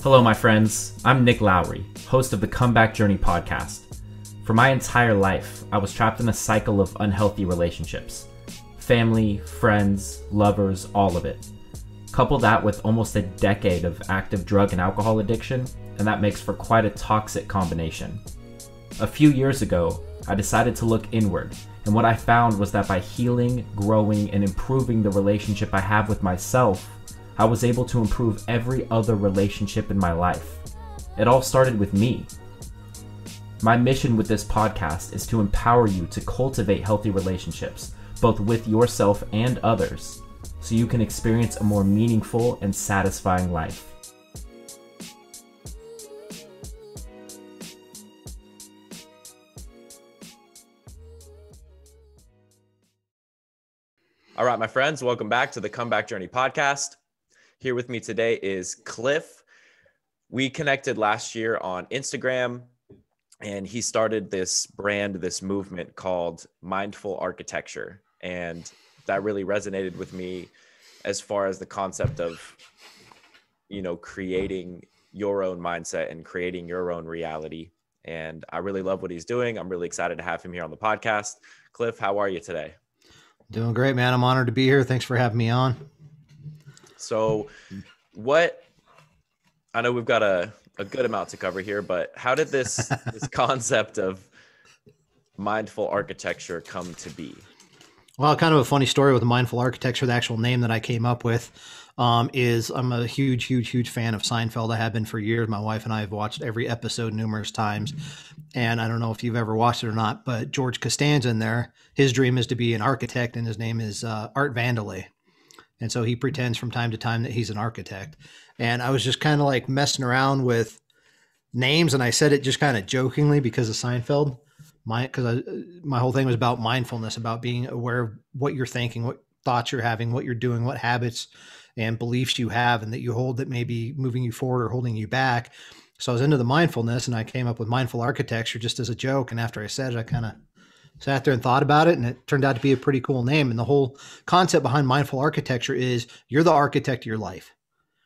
Hello, my friends. I'm Nick Lowry, host of the Comeback Journey podcast. For my entire life, I was trapped in a cycle of unhealthy relationships. Family, friends, lovers, all of it. Couple that with almost a decade of active drug and alcohol addiction, and that makes for quite a toxic combination. A few years ago, I decided to look inward, and what I found was that by healing, growing, and improving the relationship I have with myself, I was able to improve every other relationship in my life. It all started with me. My mission with this podcast is to empower you to cultivate healthy relationships, both with yourself and others, so you can experience a more meaningful and satisfying life. All right, my friends, welcome back to the Comeback Journey podcast. Here with me today is Cliff. We connected last year on Instagram, and he started this brand, this movement called Mindful Architecture. And that really resonated with me as far as the concept of, creating your own mindset and creating your own reality. And I really love what he's doing. I'm really excited to have him here on the podcast. Cliff, how are you today? Doing great, man. I'm honored to be here. Thanks for having me on. So I know we've got a good amount to cover here, but how did this concept of mindful architecture come to be? Well, kind of a funny story with mindful architecture. The actual name that I came up with is I'm a huge fan of Seinfeld. I have been for years. My wife and I have watched every episode numerous times. And I don't know if you've ever watched it or not, but George Costanza in there, his dream is to be an architect, and his name is Art Vandelay. And so he pretends from time to time that he's an architect. And I was just kind of like messing around with names, and I said it just kind of jokingly because of Seinfeld. My whole thing was about mindfulness, about being aware of what you're thinking, what thoughts you're having, what you're doing, what habits and beliefs you have, and that you hold that may be moving you forward or holding you back. So I was into the mindfulness, and I came up with mindful architecture just as a joke. And after I said it, I kind of sat there and thought about it, and it turned out to be a pretty cool name. And the whole concept behind mindful architecture is you're the architect of your life.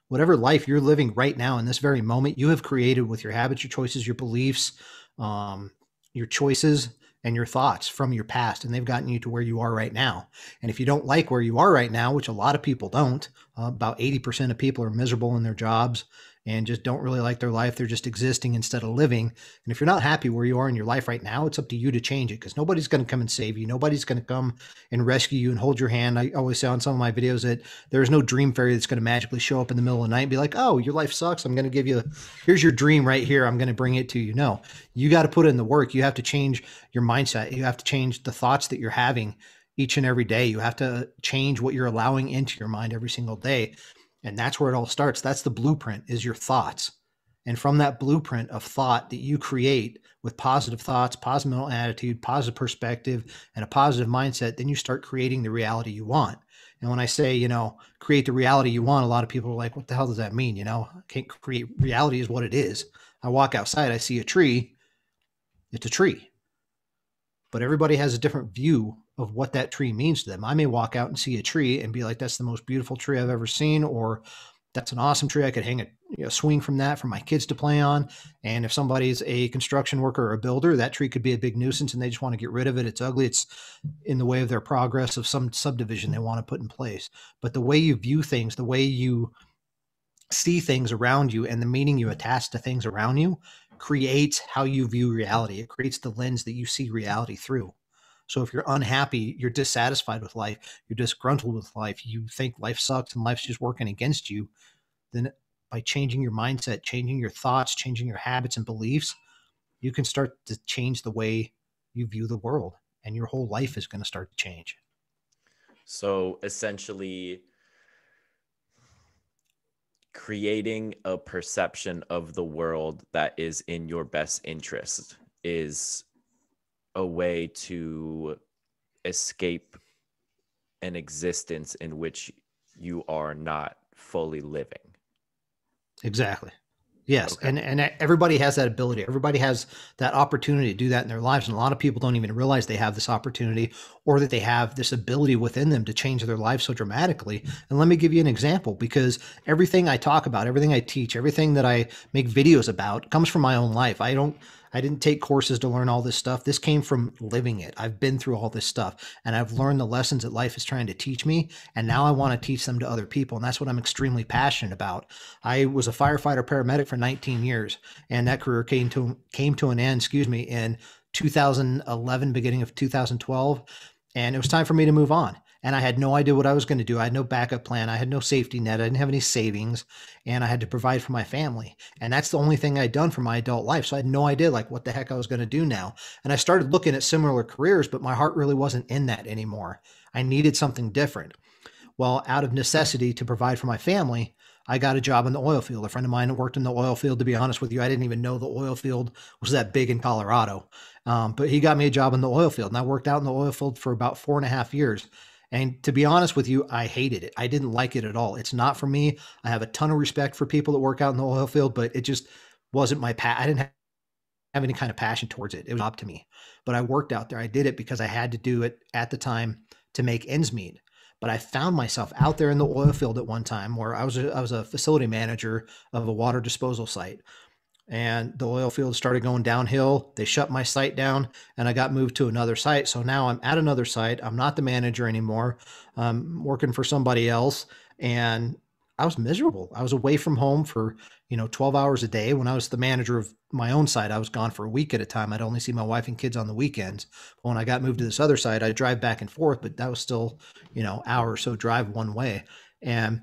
Whatever life you're living right now in this very moment, you have created with your habits, your choices, your beliefs, your choices, and your thoughts from your past. And they've gotten you to where you are right now. And if you don't like where you are right now, which a lot of people don't, about 80% of people are miserable in their jobs and just don't really like their life. They're just existing instead of living. And if you're not happy where you are in your life right now, it's up to you to change it, because nobody's going to come and save you. Nobody's going to come and rescue you and hold your hand. I always say on some of my videos that there's no dream fairy that's going to magically show up in the middle of the night and be like, oh, your life sucks. I'm going to give you, here's your dream right here. I'm going to bring it to you. No, you got to put in the work. You have to change your mindset. You have to change the thoughts that you're having each and every day. You have to change what you're allowing into your mind every single day. And that's where it all starts. That's the blueprint, is your thoughts. And from that blueprint of thought that you create with positive thoughts, positive mental attitude, positive perspective, and a positive mindset, then you start creating the reality you want. And when I say, create the reality you want, a lot of people are like, what the hell does that mean? I can't create reality is what it is. I walk outside, I see a tree. It's a tree. But everybody has a different view of what that tree means to them. I may walk out and see a tree and be like, that's the most beautiful tree I've ever seen, or that's an awesome tree. I could hang a swing from that for my kids to play on. And if somebody's a construction worker or a builder, that tree could be a big nuisance and they just want to get rid of it. It's ugly. It's in the way of their progress of some subdivision they want to put in place. But the way you view things, the way you see things around you, and the meaning you attach to things around you creates how you view reality. It creates the lens that you see reality through. So if you're unhappy, you're dissatisfied with life, you're disgruntled with life, you think life sucks and life's just working against you, then by changing your mindset, changing your thoughts, changing your habits and beliefs, you can start to change the way you view the world, and your whole life is going to start to change. So essentially, creating a perception of the world that is in your best interest is a way to escape an existence in which you are not fully living. Exactly. Yes. Okay. And everybody has that ability. Everybody has that opportunity to do that in their lives. And a lot of people don't even realize they have this opportunity or that they have this ability within them to change their life so dramatically. And let me give you an example, because everything I talk about, everything I teach, everything that I make videos about comes from my own life. I didn't take courses to learn all this stuff. This came from living it. I've been through all this stuff and I've learned the lessons that life is trying to teach me. And now I want to teach them to other people. And that's what I'm extremely passionate about. I was a firefighter paramedic for 19 years, and that career came to an end, in 2011, beginning of 2012. And it was time for me to move on. And I had no idea what I was going to do. I had no backup plan. I had no safety net. I didn't have any savings, and I had to provide for my family. And that's the only thing I'd done for my adult life. So I had no idea like what the heck I was going to do now. And I started looking at similar careers, but my heart really wasn't in that anymore. I needed something different. Well, out of necessity to provide for my family, I got a job in the oil field. A friend of mine worked in the oil field. To be honest with you, I didn't even know the oil field was that big in Colorado. But he got me a job in the oil field, and I worked out in the oil field for about 4.5 years. And to be honest with you, I hated it. I didn't like it at all. It's not for me. I have a ton of respect for people that work out in the oil field, but it just wasn't my path. I didn't have any kind of passion towards it. It was up to me. But I worked out there. I did it because I had to do it at the time to make ends meet. But I found myself out there in the oil field at one time where I was a facility manager of a water disposal site. And the oil field started going downhill. They shut my site down and I got moved to another site. So now I'm at another site. I'm not the manager anymore. I'm working for somebody else. And I was miserable. I was away from home for, 12 hours a day. When I was the manager of my own site, I was gone for a week at a time. I'd only see my wife and kids on the weekends. But when I got moved to this other site, I'd drive back and forth, but that was still, hour or so drive one way. And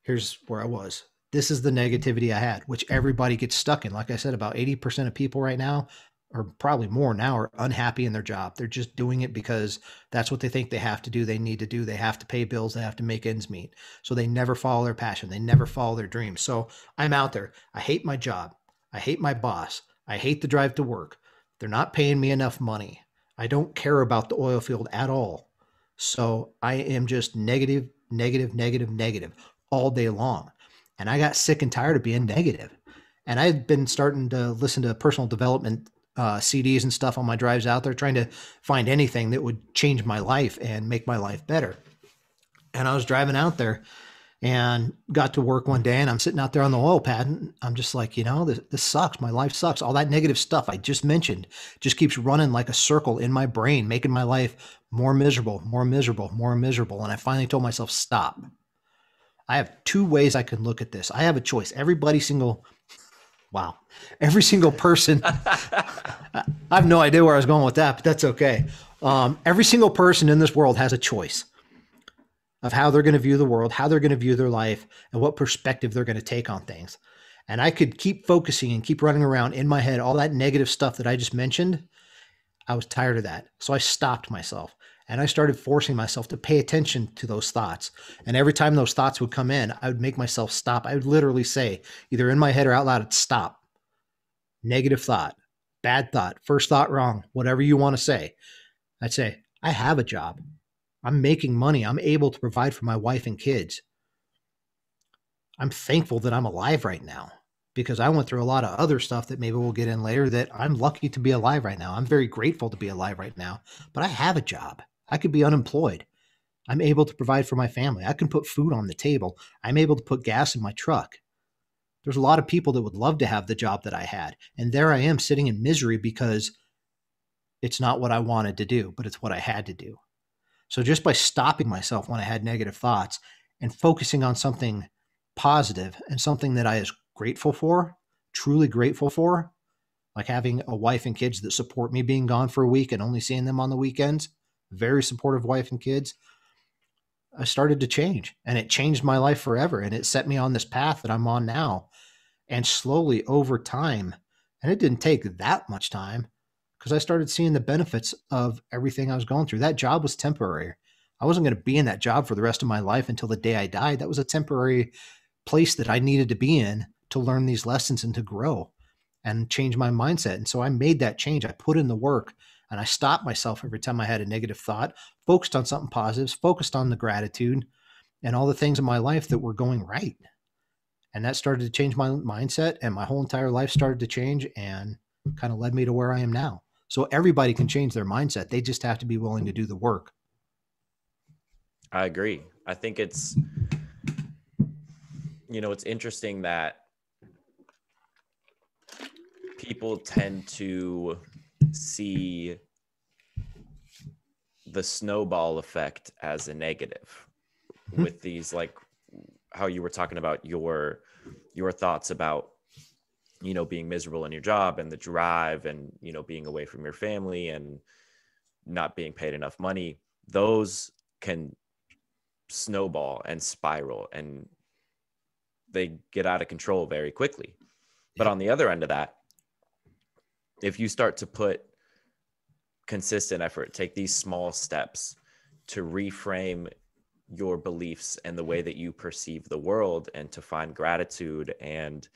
here's where I was. This is the negativity I had, which everybody gets stuck in. Like I said, about 80% of people right now, or probably more now, are unhappy in their job. They're just doing it because that's what they think they have to do. They need to do. They have to pay bills. They have to make ends meet. So they never follow their passion. They never follow their dreams. So I'm out there. I hate my job. I hate my boss. I hate the drive to work. They're not paying me enough money. I don't care about the oil field at all. So I am just negative, negative, negative, negative all day long. And I got sick and tired of being negative. And I had been starting to listen to personal development CDs and stuff on my drives out there, trying to find anything that would change my life and make my life better. And I was driving out there and got to work one day, and I'm sitting out there on the oil pad, and I'm just like, this sucks. My life sucks. All that negative stuff I just mentioned just keeps running like a circle in my brain, making my life more miserable, more miserable, more miserable. And I finally told myself, stop. I have two ways I can look at this. I have a choice. Every single person, I have no idea where I was going with that, but that's okay. Every single person in this world has a choice of how they're going to view the world, how they're going to view their life, and what perspective they're going to take on things. And I could keep focusing and keep running around in my head, all that negative stuff that I just mentioned. I was tired of that. So I stopped myself. And I started forcing myself to pay attention to those thoughts. And every time those thoughts would come in, I would make myself stop. I would literally say, either in my head or out loud, stop. Negative thought, bad thought, first thought wrong, whatever you want to say. I'd say, I have a job. I'm making money. I'm able to provide for my wife and kids. I'm thankful that I'm alive right now, because I went through a lot of other stuff that maybe we'll get in later, that I'm lucky to be alive right now. I'm very grateful to be alive right now, but I have a job. I could be unemployed. I'm able to provide for my family. I can put food on the table. I'm able to put gas in my truck. There's a lot of people that would love to have the job that I had. And there I am sitting in misery because it's not what I wanted to do, but it's what I had to do. So just by stopping myself when I had negative thoughts and focusing on something positive and something that I was grateful for, truly grateful for, like having a wife and kids that support me being gone for a week and only seeing them on the weekends, very supportive wife and kids, I started to change, and it changed my life forever. And it set me on this path that I'm on now. And slowly over time, and it didn't take that much time, because I started seeing the benefits of everything I was going through. That job was temporary. I wasn't going to be in that job for the rest of my life until the day I died. That was a temporary place that I needed to be in to learn these lessons and to grow and change my mindset. And so I made that change. I put in the work. And I stopped myself every time I had a negative thought, focused on something positive, focused on the gratitude and all the things in my life that were going right. And that started to change my mindset, and my whole entire life started to change and kind of led me to where I am now. So everybody can change their mindset. They just have to be willing to do the work. I agree. I think it's interesting that people tend to see the snowball effect as a negative with these, like how you were talking about your thoughts about, being miserable in your job and the drive and, being away from your family and not being paid enough money. Those can snowball and spiral, and they get out of control very quickly. But on the other end of that, if you start to put consistent effort, take these small steps to reframe your beliefs and the way that you perceive the world, and to find gratitude and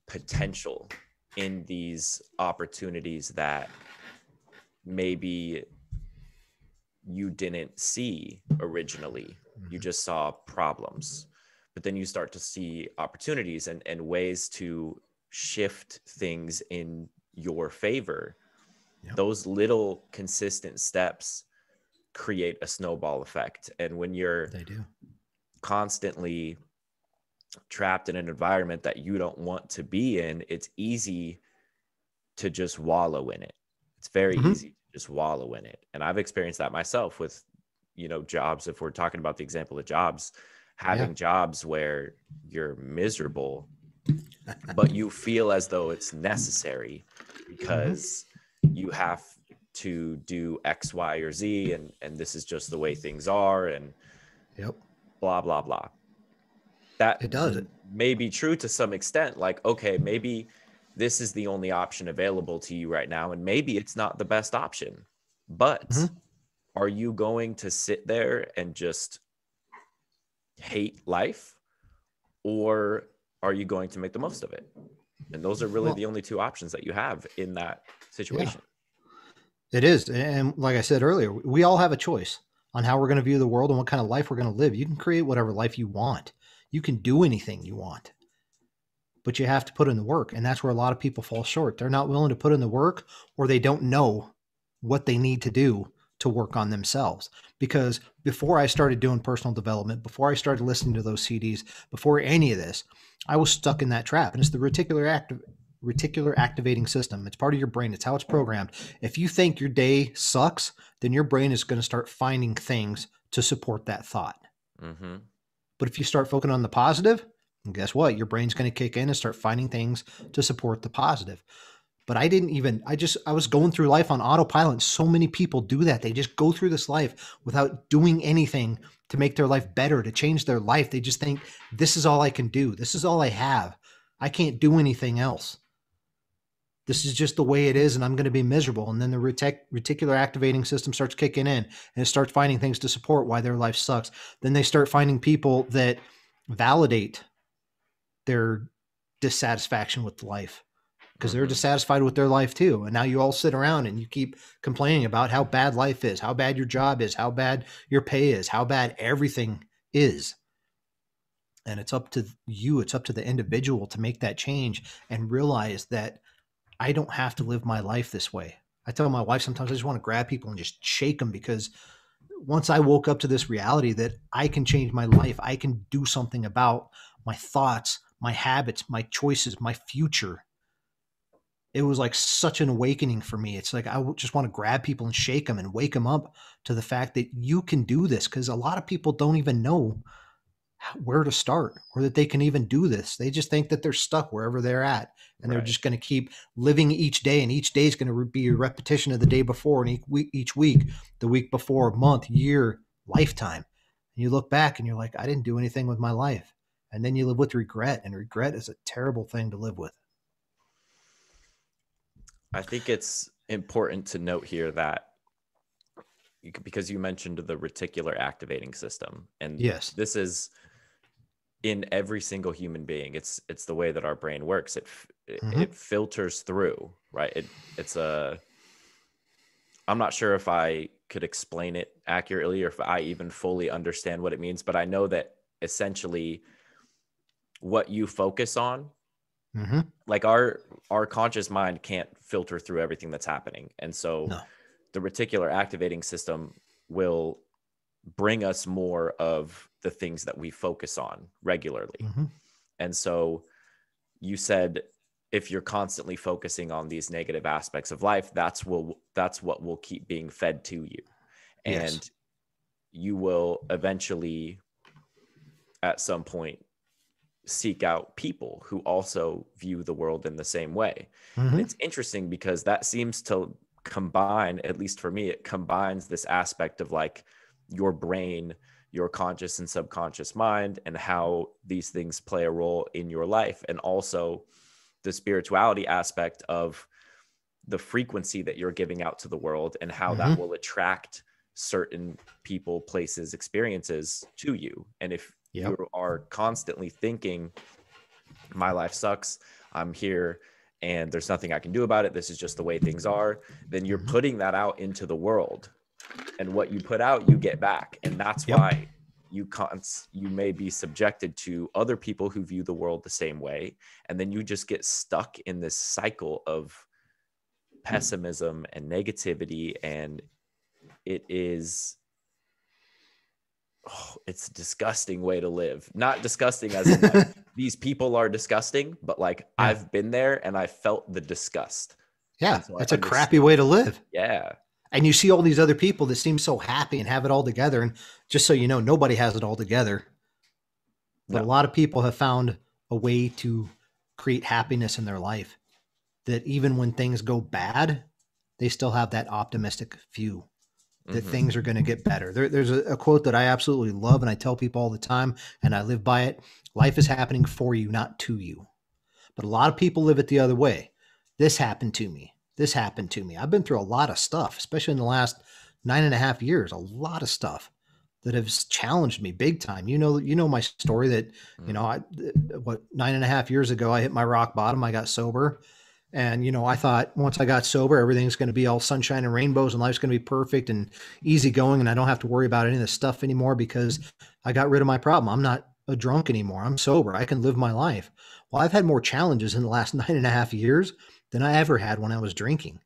potential in these opportunities that maybe you didn't see originally. You just saw problems, but then you start to see opportunities and ways to shift things in your favor. Yep. Those little consistent steps create a snowball effect. And when you're constantly trapped in an environment that you don't want to be in, it's easy to just wallow in it. It's very easy to just wallow in it. And I've experienced that myself with, jobs. If we're talking about the example of jobs, having jobs where you're miserable, but you feel as though it's necessary because you have to do X, Y, or Z, and this is just the way things are, and blah, blah, blah. That it does. May be true to some extent. Like, okay, maybe this is the only option available to you right now, and maybe it's not the best option. But are you going to sit there and just hate life, or are you going to make the most of it? And those are really the only two options that you have in that situation. It is. And like I said earlier, we all have a choice on how we're going to view the world and what kind of life we're going to live. You can create whatever life you want. You can do anything you want, but you have to put in the work. And that's where a lot of people fall short. They're not willing to put in the work, or they don't know what they need to do to work on themselves. Because before I started doing personal development, before I started listening to those CDs, before any of this, I was stuck in that trap. And it's the reticular activating system. It's part of your brain. It's how it's programmed. If you think your day sucks, then your brain is going to start finding things to support that thought. But if you start focusing on the positive, guess what? Your brain's going to kick in and start finding things to support the positive. But I was going through life on autopilot. So many people do that. They just go through this life without doing anything to make their life better, to change their life. They just think, this is all I can do. This is all I have. I can't do anything else. This is just the way it is, and I'm going to be miserable. And then the reticular activating system starts kicking in, and it starts finding things to support why their life sucks. Then they start finding people that validate their dissatisfaction with life, because they're dissatisfied with their life too. And now you all sit around and you keep complaining about how bad life is, how bad your job is, how bad your pay is, how bad everything is. And it's up to you. It's up to the individual to make that change and realize that I don't have to live my life this way. I tell my wife sometimes I just want to grab people and just shake them, because once I woke up to this reality that I can change my life, I can do something about my thoughts, my habits, my choices, my future. It was like such an awakening for me. It's like I just want to grab people and shake them and wake them up to the fact that you can do this, because a lot of people don't even know where to start, or that they can even do this. They just think that they're stuck wherever they're at, and they're just going to keep living each day, and each day is going to be a repetition of the day before, and each week, the week before, month, year, lifetime. And you look back and you're like, I didn't do anything with my life. And then you live with regret, and regret is a terrible thing to live with. I think it's important to note here that, because you mentioned the reticular activating system, and this is in every single human being. It's the way that our brain works. It filters through, right? I'm not sure if I could explain it accurately, or if I even fully understand what it means, but I know that essentially what you focus on, Mm-hmm. like our conscious mind can't filter through everything that's happening. And so No. the reticular activating system will bring us more of the things that we focus on regularly. Mm-hmm. And so you said, if you're constantly focusing on these negative aspects of life, that's what will keep being fed to you. Yes. And you will eventually at some point seek out people who also view the world in the same way. Mm-hmm. And it's interesting because that seems to combine, at least for me, it combines this aspect of like your brain, your conscious and subconscious mind, and how these things play a role in your life. And also the spirituality aspect of the frequency that you're giving out to the world and how that will attract certain people, places, experiences to you. And if you are constantly thinking, my life sucks, I'm here and there's nothing I can do about it, this is just the way things are, then you're putting that out into the world. And what you put out, you get back. And that's why you may be subjected to other people who view the world the same way. And then you just get stuck in this cycle of pessimism and negativity. And it is, it's a disgusting way to live. Not disgusting as in like, these people are disgusting, but like I've been there and I felt the disgust. Yeah, so it's a crappy way to live. Yeah. And you see all these other people that seem so happy and have it all together. And just so you know, nobody has it all together. But a lot of people have found a way to create happiness in their life, that even when things go bad, they still have that optimistic view that things are going to get better. There's a quote that I absolutely love, and I tell people all the time, and I live by it. Life is happening for you, not to you. But a lot of people live it the other way. This happened to me. This happened to me. I've been through a lot of stuff, especially in the last 9.5 years, a lot of stuff that has challenged me big time. You know my story that, 9.5 years ago, I hit my rock bottom. I got sober. And, I thought once I got sober, everything's going to be all sunshine and rainbows and life's going to be perfect and easy going. And I don't have to worry about any of this stuff anymore because I got rid of my problem. I'm not a drunk anymore. I'm sober. I can live my life. Well, I've had more challenges in the last 9.5 years than I ever had when I was drinking.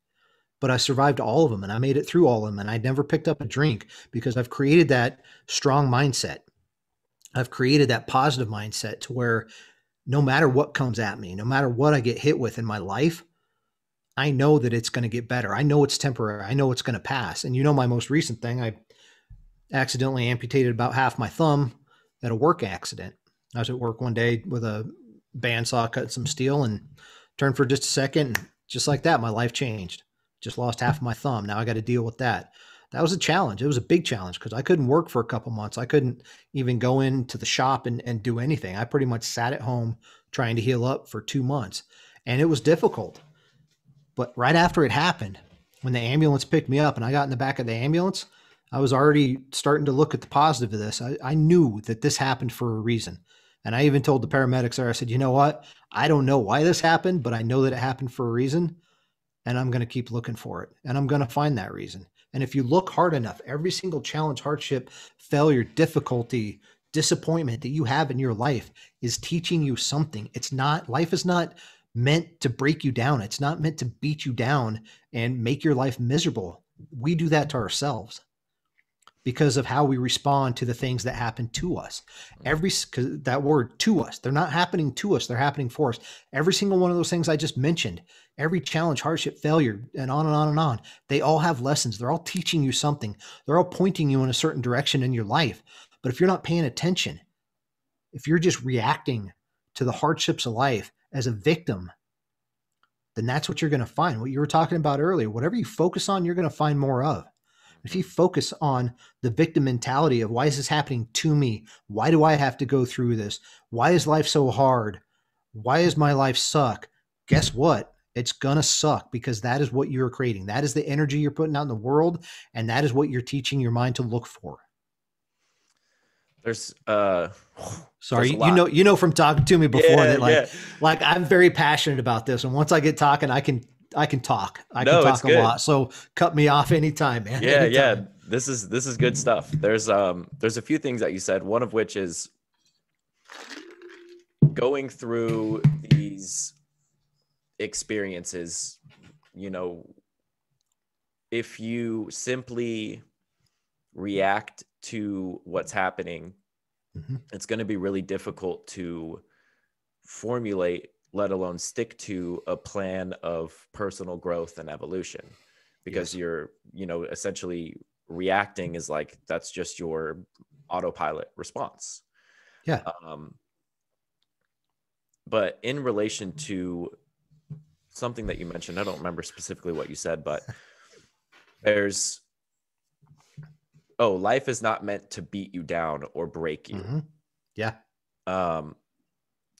But I survived all of them and I made it through all of them. And I never picked up a drink because I've created that strong mindset. I've created that positive mindset to where no matter what comes at me, no matter what I get hit with in my life, I know that it's going to get better. I know it's temporary. I know it's going to pass. And my most recent thing, I accidentally amputated about half my thumb at a work accident. I was at work one day with a bandsaw cutting some steel and turned for just a second. And just like that, my life changed. Just lost half of my thumb. Now I got to deal with that. That was a challenge. It was a big challenge because I couldn't work for a couple months. I couldn't even go into the shop and do anything. I pretty much sat at home trying to heal up for 2 months. And it was difficult. But right after it happened, when the ambulance picked me up and I got in the back of the ambulance, I was already starting to look at the positive of this. I knew that this happened for a reason. And I even told the paramedics there, I said, you know what? I don't know why this happened, but I know that it happened for a reason. And I'm going to keep looking for it. And I'm going to find that reason. And if you look hard enough, every single challenge, hardship, failure, difficulty, disappointment that you have in your life is teaching you something. Life is not meant to break you down. It's not meant to beat you down and make your life miserable. We do that to ourselves because of how we respond to the things that happen to us. That word to us, they're not happening to us. They're happening for us. Every single one of those things I just mentioned, every challenge, hardship, failure, and on and on and on, they all have lessons. They're all teaching you something. They're all pointing you in a certain direction in your life. But if you're not paying attention, if you're just reacting to the hardships of life as a victim, then that's what you're going to find. What you were talking about earlier, whatever you focus on, you're going to find more of. If you focus on the victim mentality of why is this happening to me? Why do I have to go through this? Why is life so hard? Why does my life suck? Guess what? It's going to suck because that is what you're creating. That is the energy you're putting out in the world. And that is what you're teaching your mind to look for. There's sorry, you know from talking to me before that like I'm very passionate about this. And once I get talking, I can talk. I can talk a lot. So cut me off anytime, man. Yeah, anytime. yeah. This is good stuff. There's a few things that you said, one of which is going through these experiences, you know, if you simply react to what's happening, it's going to be really difficult to formulate, let alone stick to a plan of personal growth and evolution, because you're, you know, essentially reacting is like, that's just your autopilot response. Yeah. But in relation to something that you mentioned, I don't remember specifically what you said, but there's, life is not meant to beat you down or break you. Yeah.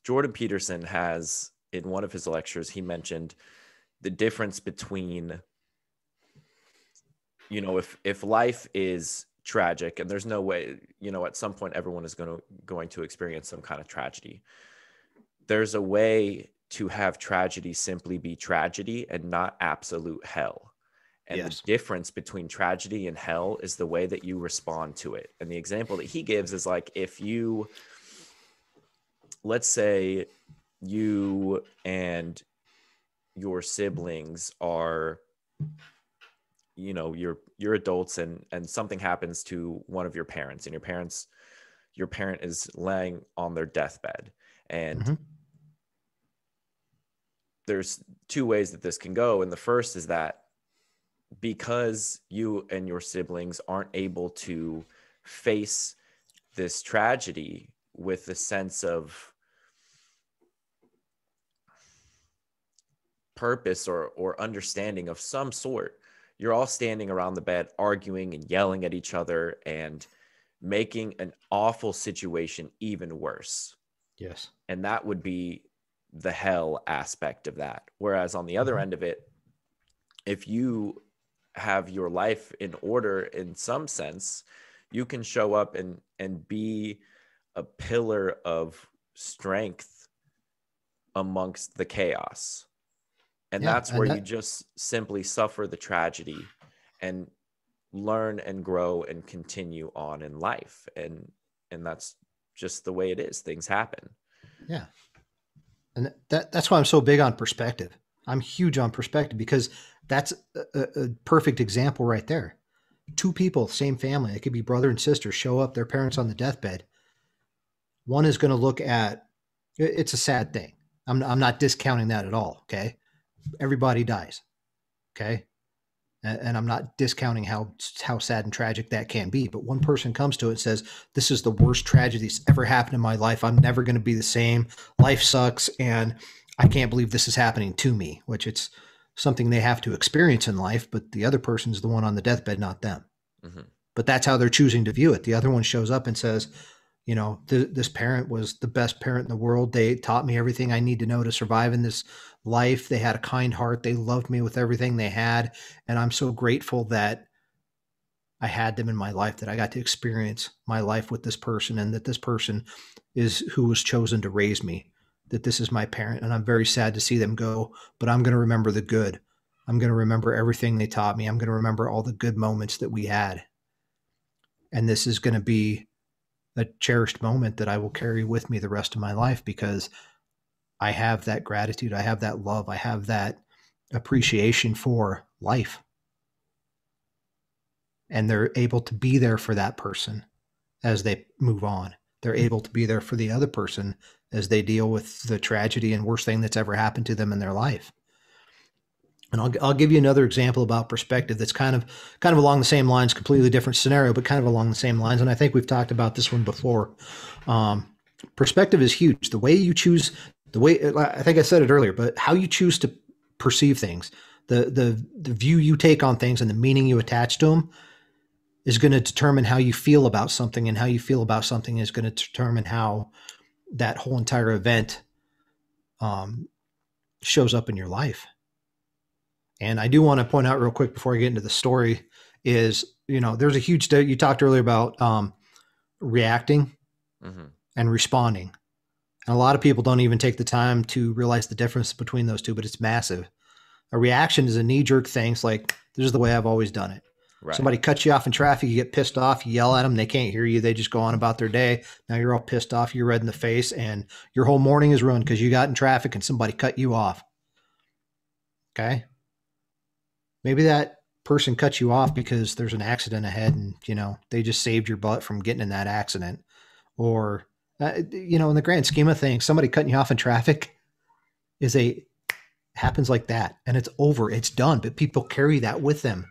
Jordan Peterson has, in one of his lectures, he mentioned the difference between, you know, if life is tragic, and there's no way, you know, at some point everyone is going to experience some kind of tragedy. There's a way to have tragedy simply be tragedy and not absolute hell. And the difference between tragedy and hell is the way that you respond to it. And the example that he gives is like, if you, let's say you and your siblings are, you know, you're adults, and something happens to one of your parents, and your parent is laying on their deathbed. And there's two ways that this can go. And the first is that because you and your siblings aren't able to face this tragedy with a sense of purpose or understanding of some sort, you're all standing around the bed arguing and yelling at each other and making an awful situation even worse. Yes. And that would be the hell aspect of that. Whereas on the other end of it, if you have your life in order in some sense, you can show up and be a pillar of strength amongst the chaos. And that's where you just simply suffer the tragedy and learn and grow and continue on in life. And that's just the way it is. Things happen. Yeah. And that's why I'm so big on perspective. I'm huge on perspective, because that's a perfect example right there. Two people, same family, it could be brother and sister, show up, their parents on the deathbed. One is going to look at, it's a sad thing. I'm not discounting that at all. Okay. Everybody dies. Okay. And I'm not discounting how sad and tragic that can be. But one person comes to it and says, this is the worst tragedy that's ever happened in my life. I'm never going to be the same. Life sucks. And I can't believe this is happening to me, which it's something they have to experience in life. But the other person's the one on the deathbed, not them. But that's how they're choosing to view it. The other one shows up and says, you know, this parent was the best parent in the world. They taught me everything I need to know to survive in this life. They had a kind heart. They loved me with everything they had. And I'm so grateful that I had them in my life, that I got to experience my life with this person, and that this person is who was chosen to raise me, that this is my parent. And I'm very sad to see them go, but I'm going to remember the good. I'm going to remember everything they taught me. I'm going to remember all the good moments that we had. And this is going to be a cherished moment that I will carry with me the rest of my life, because I have that gratitude. I have that love. I have that appreciation for life. And they're able to be there for that person as they move on. They're able to be there for the other person as they deal with the tragedy and worst thing that's ever happened to them in their life. And I'll give you another example about perspective that's kind of along the same lines, completely different scenario, but kind of along the same lines. And I think we've talked about this one before. Perspective is huge. The way you choose, I think I said it earlier, but how you choose to perceive things, the view you take on things and the meaning you attach to them is going to determine how you feel about something, and how you feel about something is going to determine how that whole entire event shows up in your life. And I do want to point out real quick before I get into the story is, you know, there's a huge, you talked earlier about reacting and responding. And a lot of people don't even take the time to realize the difference between those two, but it's massive. A reaction is a knee-jerk thing. It's like, this is the way I've always done it. Right. Somebody cuts you off in traffic, you get pissed off, you yell at them, they can't hear you, they just go on about their day. Now you're all pissed off, you're red in the face, and your whole morning is ruined because you got in traffic and somebody cut you off. Okay? Maybe that person cut you off because there's an accident ahead and, they just saved your butt from getting in that accident. Or, in the grand scheme of things, somebody cutting you off in traffic happens like that, and it's over, it's done, but people carry that with them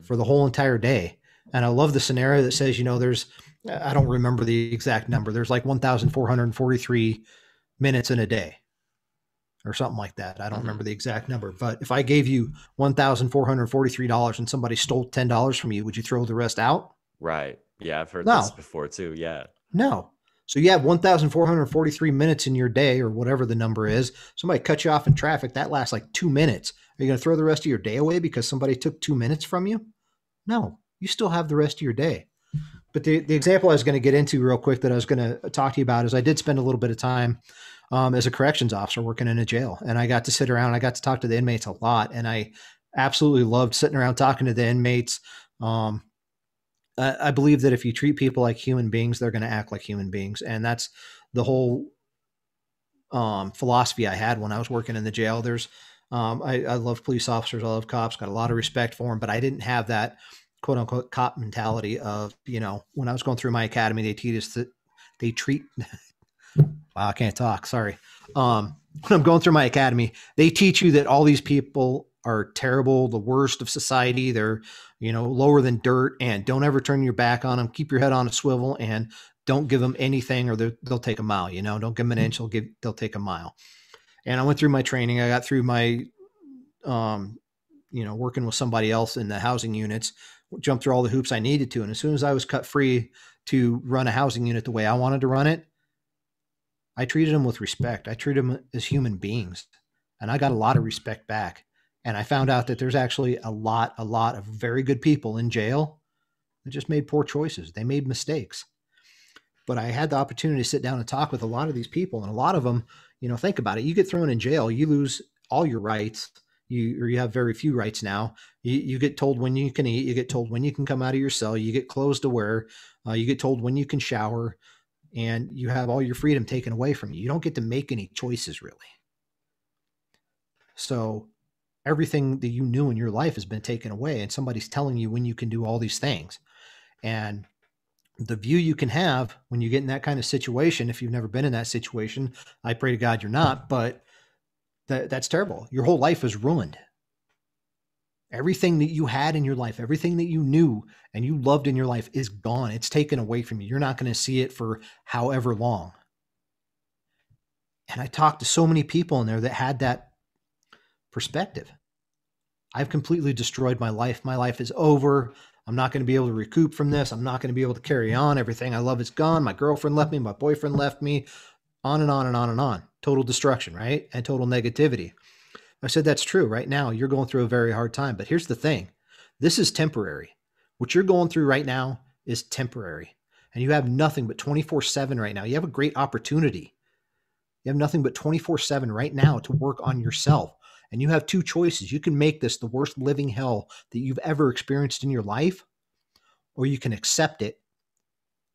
for the whole entire day. And I love the scenario that says, I don't remember the exact number. There's like 1,443 minutes in a day or something like that. I don't remember the exact number, but if I gave you $1,443 and somebody stole $10 from you, would you throw the rest out? Right. Yeah. I've heard No. this before too. Yeah. No. So you have 1,443 minutes in your day or whatever the number is. Somebody cut you off in traffic. That lasts like 2 minutes. Are you going to throw the rest of your day away because somebody took 2 minutes from you? No, you still have the rest of your day. But the example I was going to get into real quick that I was going to talk to you about is I did spend a little bit of time as a corrections officer working in a jail. And I got to sit around. I got to talk to the inmates a lot. And I absolutely loved sitting around talking to the inmates. I believe that if you treat people like human beings, they're going to act like human beings. And that's the whole philosophy I had when I was working in the jail. I love police officers. I love cops, got a lot of respect for them, but I didn't have that quote unquote cop mentality of, when I was going through my academy, wow, I can't talk. Sorry. When I'm going through my academy, they teach you that all these people are terrible, the worst of society. They're, lower than dirt, and don't ever turn your back on them. Keep your head on a swivel and don't give them anything or they'll take a mile, don't give them an inch. They'll take a mile. And I went through my training. I got through my, working with somebody else in the housing units, jumped through all the hoops I needed to. And as soon as I was cut free to run a housing unit the way I wanted to run it, I treated them with respect. I treated them as human beings, and I got a lot of respect back. And I found out that there's actually a lot of very good people in jail that just made poor choices. They made mistakes. But I had the opportunity to sit down and talk with a lot of these people, and a lot of them, think about it. You get thrown in jail, you lose all your rights. You have very few rights now. You get told when you can eat. You get told when you can come out of your cell. You get clothes to wear. You get told when you can shower. And you have all your freedom taken away from you. You don't get to make any choices, really. So everything that you knew in your life has been taken away, and somebody's telling you when you can do all these things. And the view you can have when you get in that kind of situation, if you've never been in that situation, I pray to God you're not, but that's terrible. Your whole life is ruined. Everything that you had in your life, everything that you knew and you loved in your life is gone. It's taken away from you. You're not going to see it for however long. And I talked to so many people in there that had that perspective. I've completely destroyed my life. My life is over. I'm not going to be able to recoup from this. I'm not going to be able to carry on. Everything I love is gone. My girlfriend left me. My boyfriend left me. On and on and on and on. Total destruction, right? And total negativity. I said, that's true. Right now, you're going through a very hard time. But here's the thing. This is temporary. What you're going through right now is temporary. And you have nothing but 24/7 right now. You have a great opportunity. You have nothing but 24/7 right now to work on yourself. And you have two choices. You can make this the worst living hell that you've ever experienced in your life, or you can accept it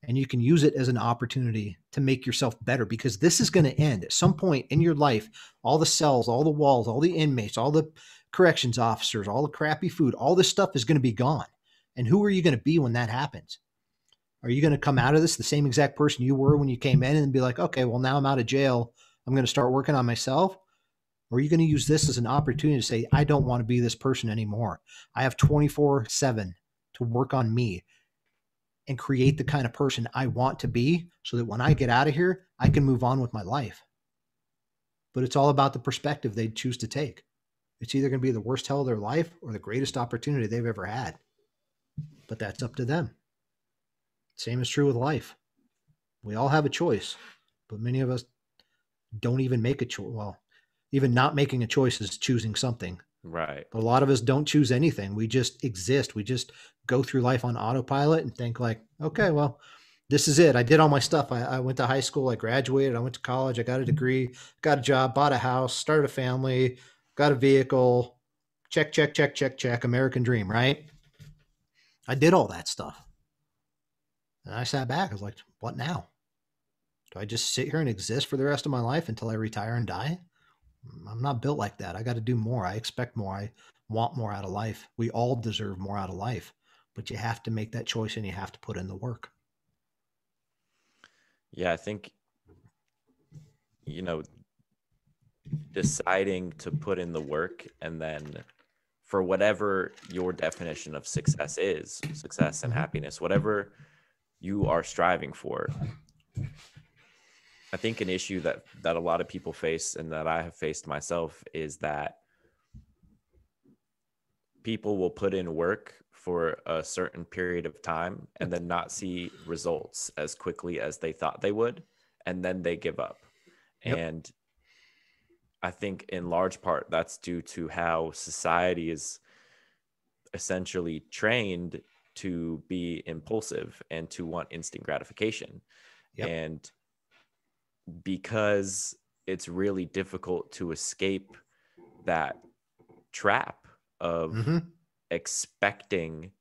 and you can use it as an opportunity to make yourself better, because this is going to end at some point in your life. All the cells, all the walls, all the inmates, all the corrections officers, all the crappy food, all this stuff is going to be gone. And who are you going to be when that happens? Are you going to come out of this the same exact person you were when you came in and be like, okay, well, now I'm out of jail, I'm going to start working on myself? Or are you going to use this as an opportunity to say, I don't want to be this person anymore. I have 24/7 to work on me and create the kind of person I want to be, so that when I get out of here, I can move on with my life. But it's all about the perspective they choose to take. It's either going to be the worst hell of their life or the greatest opportunity they've ever had. But that's up to them. Same is true with life. We all have a choice, but many of us don't even make a choice. Well, even not making a choice is choosing something. Right. But a lot of us don't choose anything. We just exist. We just go through life on autopilot and think like, okay, well, this is it. I did all my stuff. I went to high school. I graduated. I went to college. I got a degree, got a job, bought a house, started a family, got a vehicle. Check, check, check, check, check. American dream, right? I did all that stuff. And I sat back. I was like, what now? Do I just sit here and exist for the rest of my life until I retire and die? I'm not built like that. I got to do more. I expect more. I want more out of life. We all deserve more out of life, but you have to make that choice and you have to put in the work. Yeah, I think, deciding to put in the work, and then for whatever your definition of success is, success and happiness, whatever you are striving for. I think an issue that a lot of people face, and that I have faced myself, is that people will put in work for a certain period of time and then not see results as quickly as they thought they would, and then they give up. Yep. And I think in large part that's due to how society is essentially trained to be impulsive and to want instant gratification. Yep. And because it's really difficult to escape that trap of expecting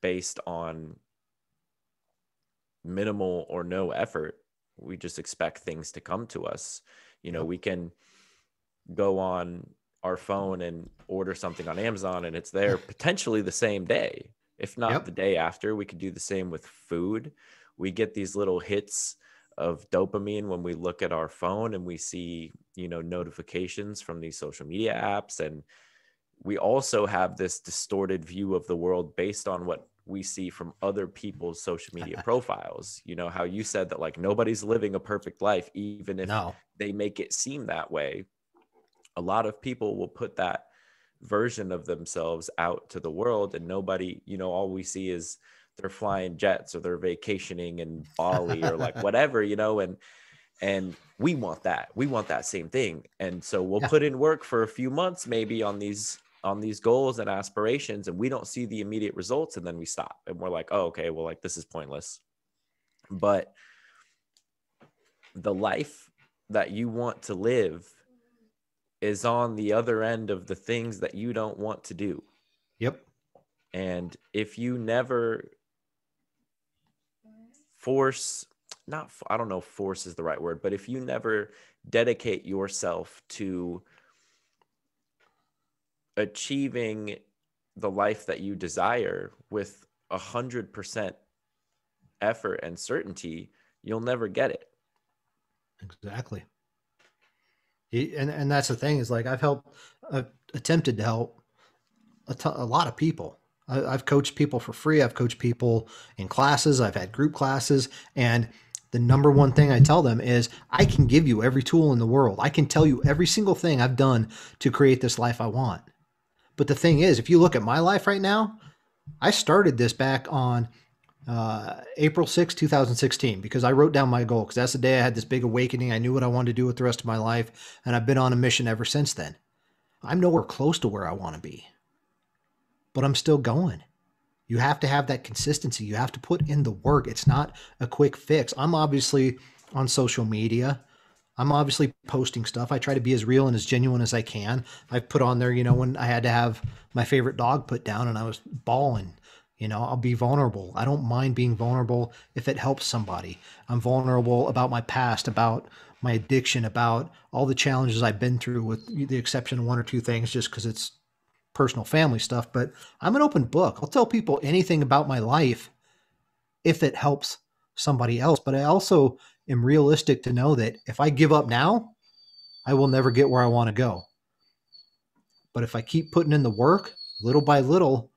based on minimal or no effort, we just expect things to come to us. We can go on our phone and order something on Amazon and it's there potentially the same day, if not the day after. We could do the same with food. We get these little hits of dopamine when we look at our phone and we see, notifications from these social media apps. And we also have this distorted view of the world based on what we see from other people's social media profiles. How you said that, like, nobody's living a perfect life, even if they make it seem that way. A lot of people will put that version of themselves out to the world, and nobody, all we see is they're flying jets or they're vacationing in Bali or like whatever, and we want that same thing. And so we'll put in work for a few months, maybe on these goals and aspirations, and we don't see the immediate results. And then we stop and we're like, oh, okay, well, like, this is pointless. But the life that you want to live is on the other end of the things that you don't want to do. Yep. And if you never force is the right word, but if you never dedicate yourself to achieving the life that you desire with 100% effort and certainty, you'll never get it. Exactly. And that's the thing, is like, I've attempted to help a lot of people. I've coached people for free. I've coached people in classes. I've had group classes. And the number one thing I tell them is, I can give you every tool in the world. I can tell you every single thing I've done to create this life I want. But the thing is, if you look at my life right now, I started this back on April 6, 2016, because I wrote down my goal, because that's the day I had this big awakening. I knew what I wanted to do with the rest of my life, and I've been on a mission ever since then. I'm nowhere close to where I want to be, but I'm still going. You have to have that consistency. You have to put in the work. It's not a quick fix. I'm obviously on social media. I'm obviously posting stuff. I try to be as real and as genuine as I can. I've put on there, when I had to have my favorite dog put down and I was bawling, I'll be vulnerable. I don't mind being vulnerable if it helps somebody. I'm vulnerable about my past, about my addiction, about all the challenges I've been through, with the exception of one or two things, just because it's personal family stuff. But I'm an open book. I'll tell people anything about my life if it helps somebody else. But I also am realistic to know that if I give up now, I will never get where I want to go. But if I keep putting in the work, little by little,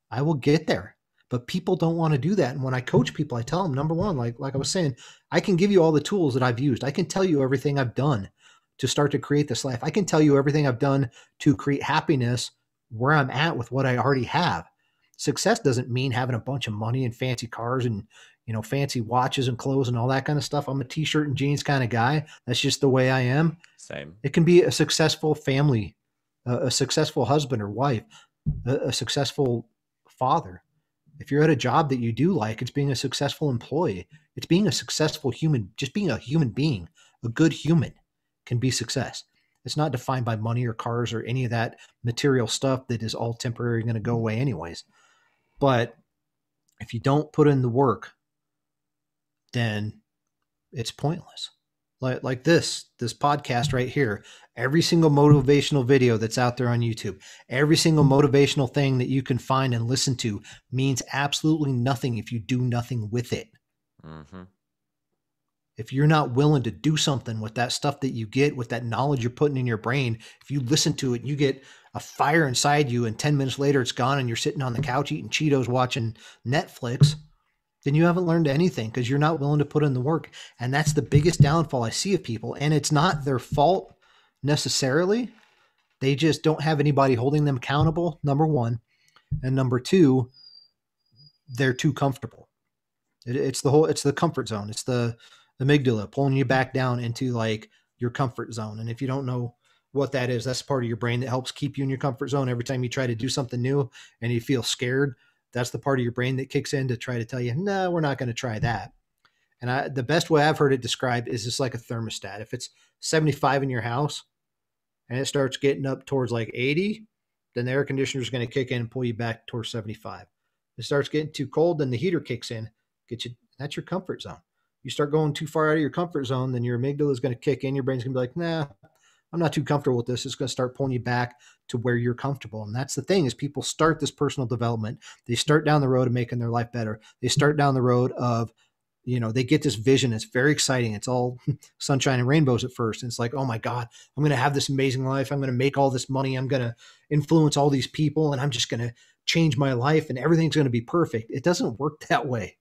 I will get there. But people don't want to do that. And when I coach people, I tell them, number one, like I was saying, I can give you all the tools that I've used. I can tell you everything I've done to start to create this life. I can tell you everything I've done to create happiness where I'm at with what I already have. Success doesn't mean having a bunch of money and fancy cars and, fancy watches and clothes and all that kind of stuff. I'm a t-shirt and jeans kind of guy. That's just the way I am. Same. It can be a successful family, a successful husband or wife, a successful father. If you're at a job that you do like, it's being a successful employee. It's being a successful human. Just being a human being, a good human, can be success. It's not defined by money or cars or any of that material stuff that is all temporary, going to go away anyways. But If you don't put in the work, then it's pointless. Like this podcast right here, every single motivational video that's out there on YouTube, every single motivational thing that you can find and listen to means absolutely nothing if you do nothing with it. Mm-hmm. If you're not willing to do something with that stuff that you get, with that knowledge you're putting in your brain, if you listen to it and you get a fire inside you and 10 minutes later it's gone and you're sitting on the couch eating Cheetos watching Netflix, then you haven't learned anything because you're not willing to put in the work. And that's the biggest downfall I see of people. And it's not their fault necessarily. They just don't have anybody holding them accountable, number one. And number two, they're too comfortable. It's the comfort zone. It's the amygdala pulling you back down into like your comfort zone. And if you don't know what that is, that's part of your brain that helps keep you in your comfort zone. Every time you try to do something new and you feel scared, that's the part of your brain that kicks in to try to tell you, no, we're not going to try that. And the best way I've heard it described is just like a thermostat. If it's 75 in your house and it starts getting up towards like 80, then the air conditioner is going to kick in and pull you back towards 75. If it starts getting too cold, then the heater kicks in, that's your comfort zone. You start going too far out of your comfort zone, then your amygdala is going to kick in. Your brain's going to be like, nah, I'm not too comfortable with this. It's going to start pulling you back to where you're comfortable. And that's the thing is people start this personal development. They start down the road of making their life better. They start down the road of, they get this vision. It's very exciting. It's all sunshine and rainbows at first. And it's like, oh my God, I'm going to have this amazing life. I'm going to make all this money. I'm going to influence all these people and I'm just going to change my life and everything's going to be perfect. It doesn't work that way.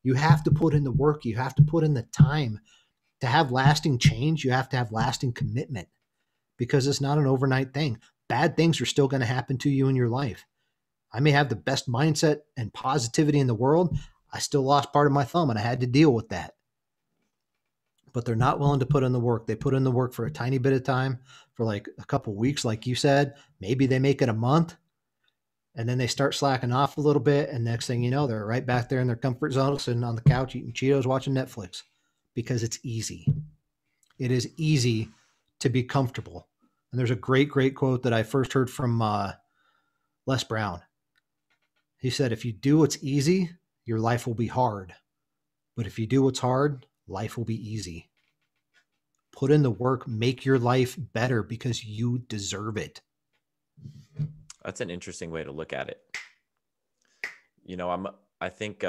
You have to put in the work. You have to put in the time. To have lasting change, you have to have lasting commitment because it's not an overnight thing. Bad things are still going to happen to you in your life. I may have the best mindset and positivity in the world. I still lost part of my thumb and I had to deal with that. But they're not willing to put in the work. They put in the work for a tiny bit of time, for like a couple of weeks, like you said. Maybe they make it a month. And then they start slacking off a little bit. And next thing you know, they're right back there in their comfort zone, sitting on the couch, eating Cheetos, watching Netflix. Because it's easy. It is easy to be comfortable. And there's a great, great quote that I first heard from Les Brown. He said, if you do what's easy, your life will be hard. But if you do what's hard, life will be easy. Put in the work, make your life better because you deserve it. That's an interesting way to look at it. I think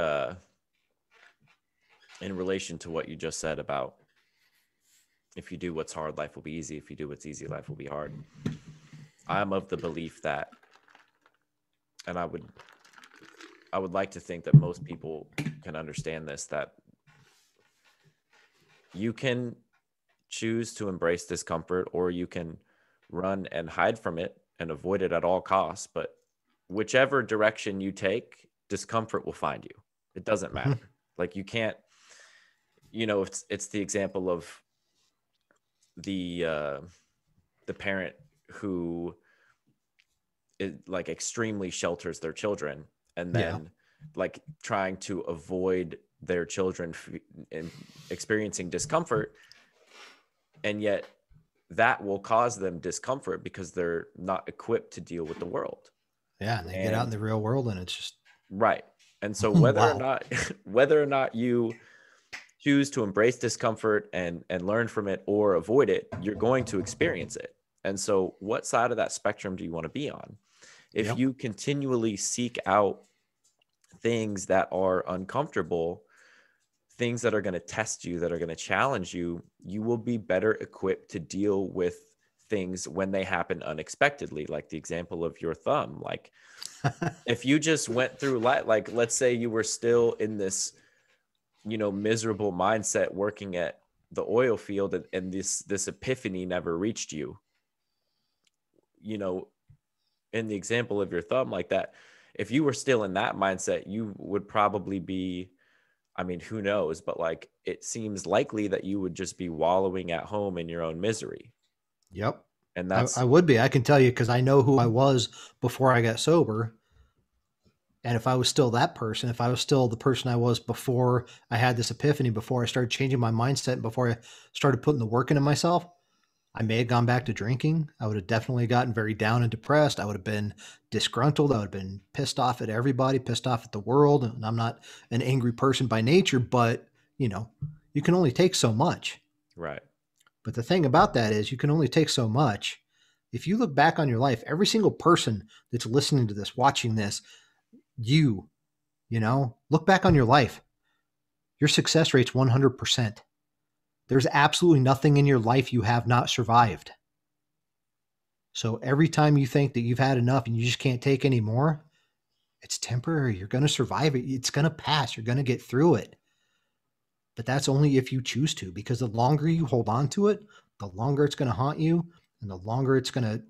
in relation to what you just said about if you do what's hard, life will be easy. If you do what's easy, life will be hard. I'm of the belief that, and I would like to think that most people can understand this, that you can choose to embrace discomfort or you can run and hide from it and avoid it at all costs. But whichever direction you take, discomfort will find you. It doesn't matter. Like you can't, it's the example of the parent who like extremely shelters their children and then like trying to avoid their children experiencing discomfort. And yet that will cause them discomfort because they're not equipped to deal with the world. Yeah. And they get out in the real world and it's just right. And so whether or not you choose to embrace discomfort and learn from it or avoid it, you're going to experience it. And so what side of that spectrum do you want to be on? If you continually seek out things that are uncomfortable, things that are going to test you, that are going to challenge you, you will be better equipped to deal with things when they happen unexpectedly, like the example of your thumb. Like if you just went through life, like let's say you were still in this, miserable mindset working at the oil field and this epiphany never reached you, in the example of your thumb like that, if you were still in that mindset, you would probably be, who knows, but like, it seems likely that you would just be wallowing at home in your own misery. Yep. And that's, I would be, I can tell you, because I know who I was before I got sober. And if I was still that person, if I was still the person I was before I had this epiphany, before I started changing my mindset, before I started putting the work into myself, I may have gone back to drinking. I would have definitely gotten very down and depressed. I would have been disgruntled. I would have been pissed off at everybody, pissed off at the world. And I'm not an angry person by nature, but you know, you can only take so much. Right. But the thing about that is you can only take so much. If you look back on your life, every single person that's listening to this, watching this, you know, look back on your life. Your success rate's 100%. There's absolutely nothing in your life you have not survived. So every time you think that you've had enough and you just can't take any more, it's temporary. You're going to survive it. It's going to pass. You're going to get through it. But that's only if you choose to, because the longer you hold on to it, the longer it's going to haunt you and the longer it's going to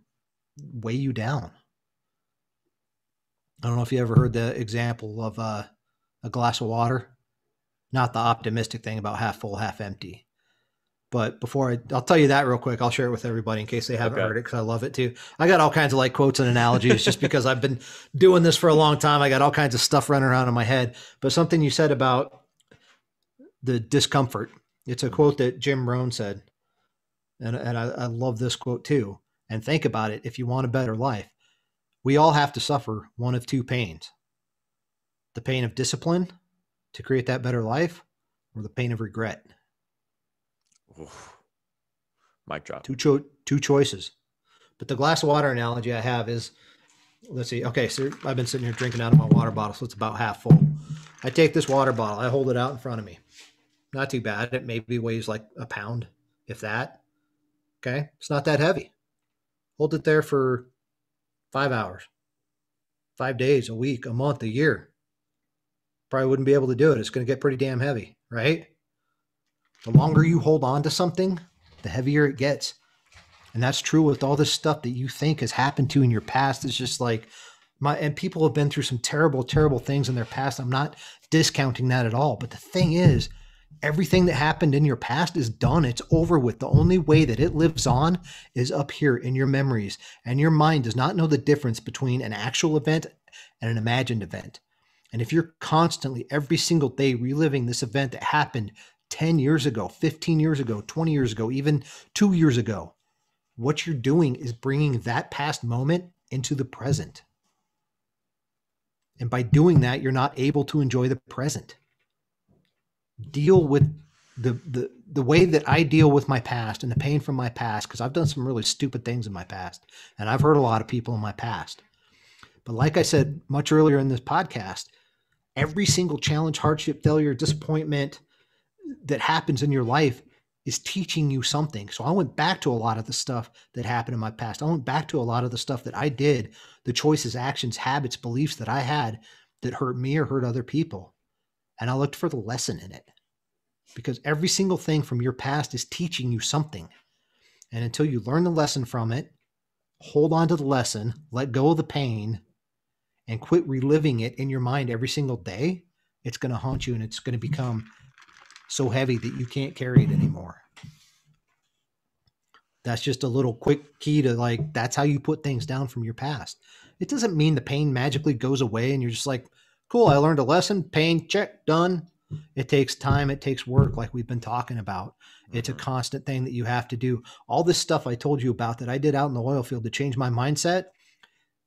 weigh you down. I don't know if you ever heard the example of a glass of water, not the optimistic thing about half full, half empty. But before I'll tell you that real quick. I'll share it with everybody in case they haven't heard it, because I love it too. I got all kinds of like quotes and analogies just because I've been doing this for a long time. I got all kinds of stuff running around in my head. But something you said about the discomfort, it's a quote that Jim Rohn said. And I love this quote too. And think about it. If you want a better life, we all have to suffer one of two pains: the pain of discipline to create that better life, or the pain of regret. Oof. Mic drop. Two choices. But the glass of water analogy I have is, let's see. Okay, so I've been sitting here drinking out of my water bottle, so it's about half full. I take this water bottle, I hold it out in front of me. Not too bad. It maybe weighs like a pound, if that. Okay, it's not that heavy. Hold it there for 5 hours, 5 days, a week, a month, a year. Probably wouldn't be able to do it. It's going to get pretty damn heavy, right? The longer you hold on to something, the heavier it gets. And that's true with all this stuff that you think has happened to you in your past. It's just like and people have been through some terrible, terrible things in their past. I'm not discounting that at all. But the thing is, everything that happened in your past is done. It's over with. The only way that it lives on is up here in your memories. And your mind does not know the difference between an actual event and an imagined event. And if you're constantly, every single day, reliving this event that happened 10 years ago, 15 years ago, 20 years ago, even 2 years ago, what you're doing is bringing that past moment into the present. And by doing that, you're not able to enjoy the present. Deal with the way that I deal with my past and the pain from my past, because I've done some really stupid things in my past, and I've hurt a lot of people in my past. But like I said much earlier in this podcast, every single challenge, hardship, failure, disappointment that happens in your life is teaching you something. So I went back to a lot of the stuff that happened in my past. I went back to a lot of the stuff that I did, the choices, actions, habits, beliefs that I had that hurt me or hurt other people. And I looked for the lesson in it, because every single thing from your past is teaching you something. And until you learn the lesson from it, hold on to the lesson, let go of the pain, and quit reliving it in your mind every single day, it's going to haunt you, and it's going to become so heavy that you can't carry it anymore. That's just a little quick key to, like, that's how you put things down from your past. It doesn't mean the pain magically goes away and you're just like, cool, I learned a lesson, pain, check, done. It takes time. It takes work, like we've been talking about. It's a constant thing that you have to do. All this stuff I told you about that I did out in the oil field to change my mindset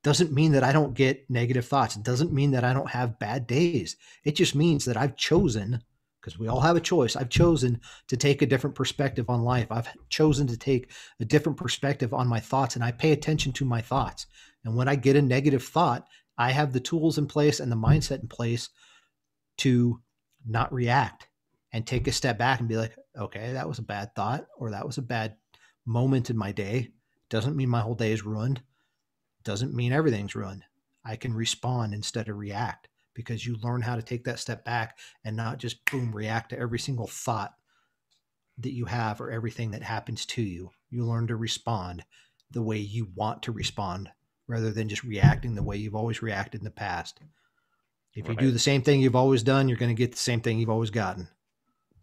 doesn't mean that I don't get negative thoughts. It doesn't mean that I don't have bad days. It just means that I've chosen, because we all have a choice, I've chosen to take a different perspective on life. I've chosen to take a different perspective on my thoughts, and I pay attention to my thoughts. And when I get a negative thought, I have the tools in place and the mindset in place to not react and take a step back and be like, okay, that was a bad thought, or that was a bad moment in my day. Doesn't mean my whole day is ruined. Doesn't mean everything's ruined. I can respond instead of react, because you learn how to take that step back and not just boom, react to every single thought that you have or everything that happens to you. You learn to respond the way you want to respond, rather than just reacting the way you've always reacted in the past. If you do the same thing you've always done, you're going to get the same thing you've always gotten.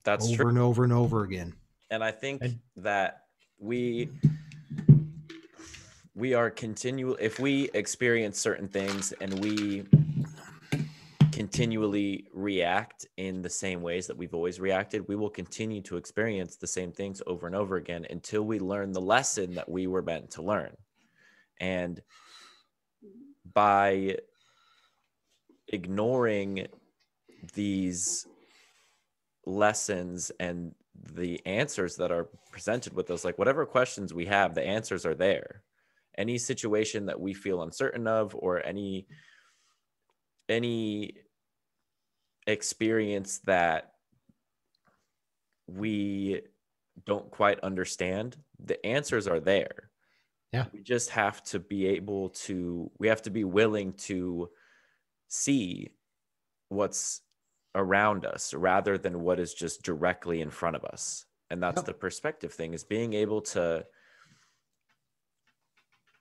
That's over true. And over and over again. And I think that we are if we experience certain things and we continually react in the same ways that we've always reacted, we will continue to experience the same things over and over again until we learn the lesson that we were meant to learn. And by ignoring these lessons and the answers that are presented with us, like whatever questions we have, the answers are there. Any situation that we feel uncertain of, or any experience that we don't quite understand, the answers are there. Yeah. We just have to be we have to be willing to see what's around us rather than what is just directly in front of us. And that's the perspective thing, is being able to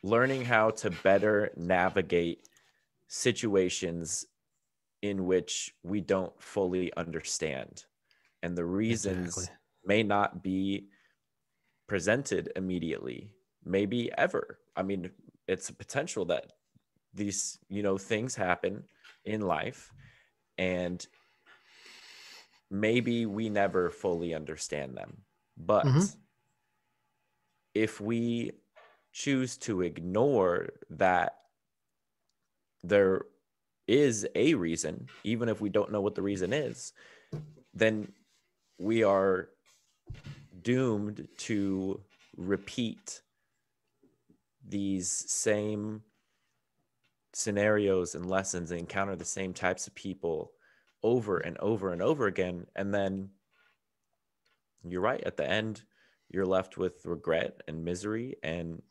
learning how to better navigate situations in which we don't fully understand. And the reasons may not be presented immediately, maybe ever. I mean, it's a potential that these, things happen in life, and maybe we never fully understand them. But if we choose to ignore that there is a reason, even if we don't know what the reason is, then we are doomed to repeat these same scenarios and lessons and encounter the same types of people over and over and over again. And then you're right, at the end, you're left with regret and misery. And,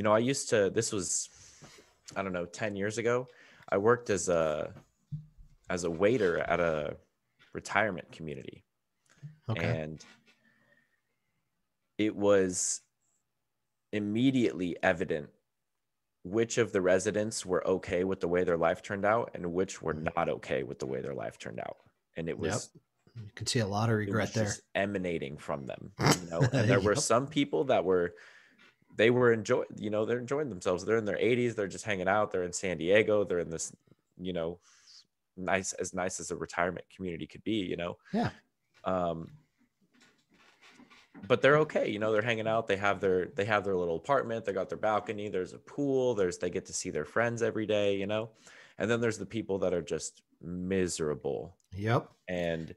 I used to, this was, I don't know, 10 years ago, I worked as a waiter at a retirement community. And it was immediately evident which of the residents were okay with the way their life turned out and which were not okay with the way their life turned out. And it was, you could see a lot of regret there, just emanating from them, and there were some people that they're enjoying themselves. They're in their 80s. They're just hanging out. They're in San Diego. They're in this, nice as a retirement community could be, but they're okay. They're hanging out. They have their little apartment. They got their balcony. There's a pool. They get to see their friends every day, and then there's the people that are just miserable. And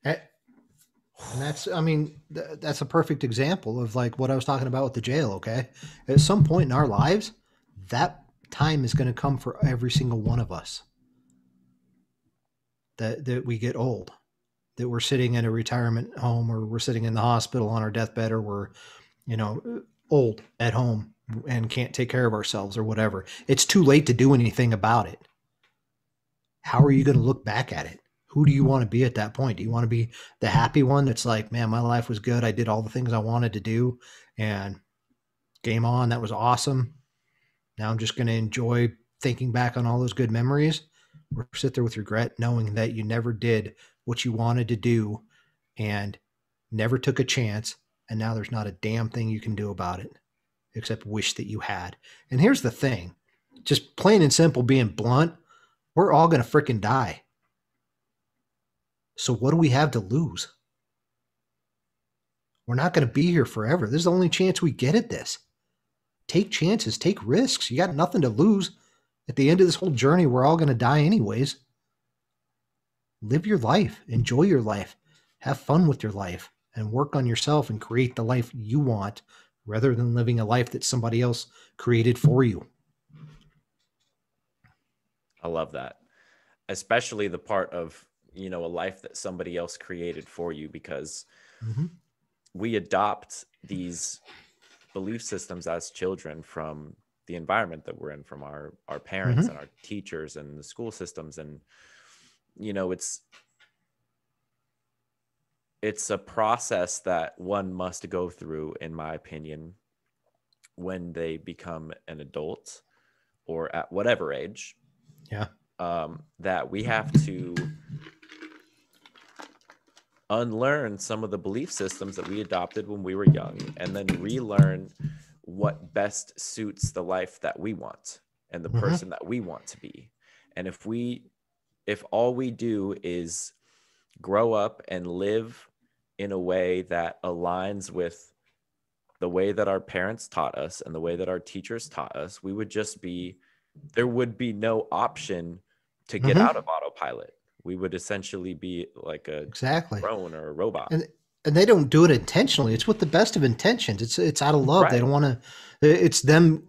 that's, that's a perfect example of like what I was talking about with the jail. Okay. At some point in our lives, that time is going to come for every single one of us, that we get old, that we're sitting in a retirement home, or we're sitting in the hospital on our deathbed, or we're, old at home and can't take care of ourselves or whatever. It's too late to do anything about it. How are you going to look back at it? Who do you want to be at that point? Do you want to be the happy one that's like, man, my life was good. I did all the things I wanted to do and game on. That was awesome. Now I'm just going to enjoy thinking back on all those good memories, or sit there with regret, knowing that you never did what you wanted to do and never took a chance. And now there's not a damn thing you can do about it except wish that you had. And here's the thing, just plain and simple, being blunt, we're all going to freaking die. So what do we have to lose? We're not going to be here forever. This is the only chance we get at this. Take chances, take risks. You got nothing to lose. At the end of this whole journey, we're all going to die anyways. Live your life, enjoy your life, have fun with your life, and work on yourself and create the life you want rather than living a life that somebody else created for you. I love that. Especially the part of, a life that somebody else created for you, because we adopt these belief systems as children from the environment that we're in, from our parents and our teachers and the school systems. And, it's a process that one must go through, in my opinion, when they become an adult or at whatever age. That we have to unlearn some of the belief systems that we adopted when we were young, and then relearn what best suits the life that we want and the person that we want to be. And if we if all we do is grow up and live in a way that aligns with the way that our parents taught us and the way that our teachers taught us, there would be no option to get out of autopilot. We would essentially be like a Exactly. drone or a robot. And they don't do it intentionally. It's with the best of intentions. It's out of love. Right. They don't want to. It's them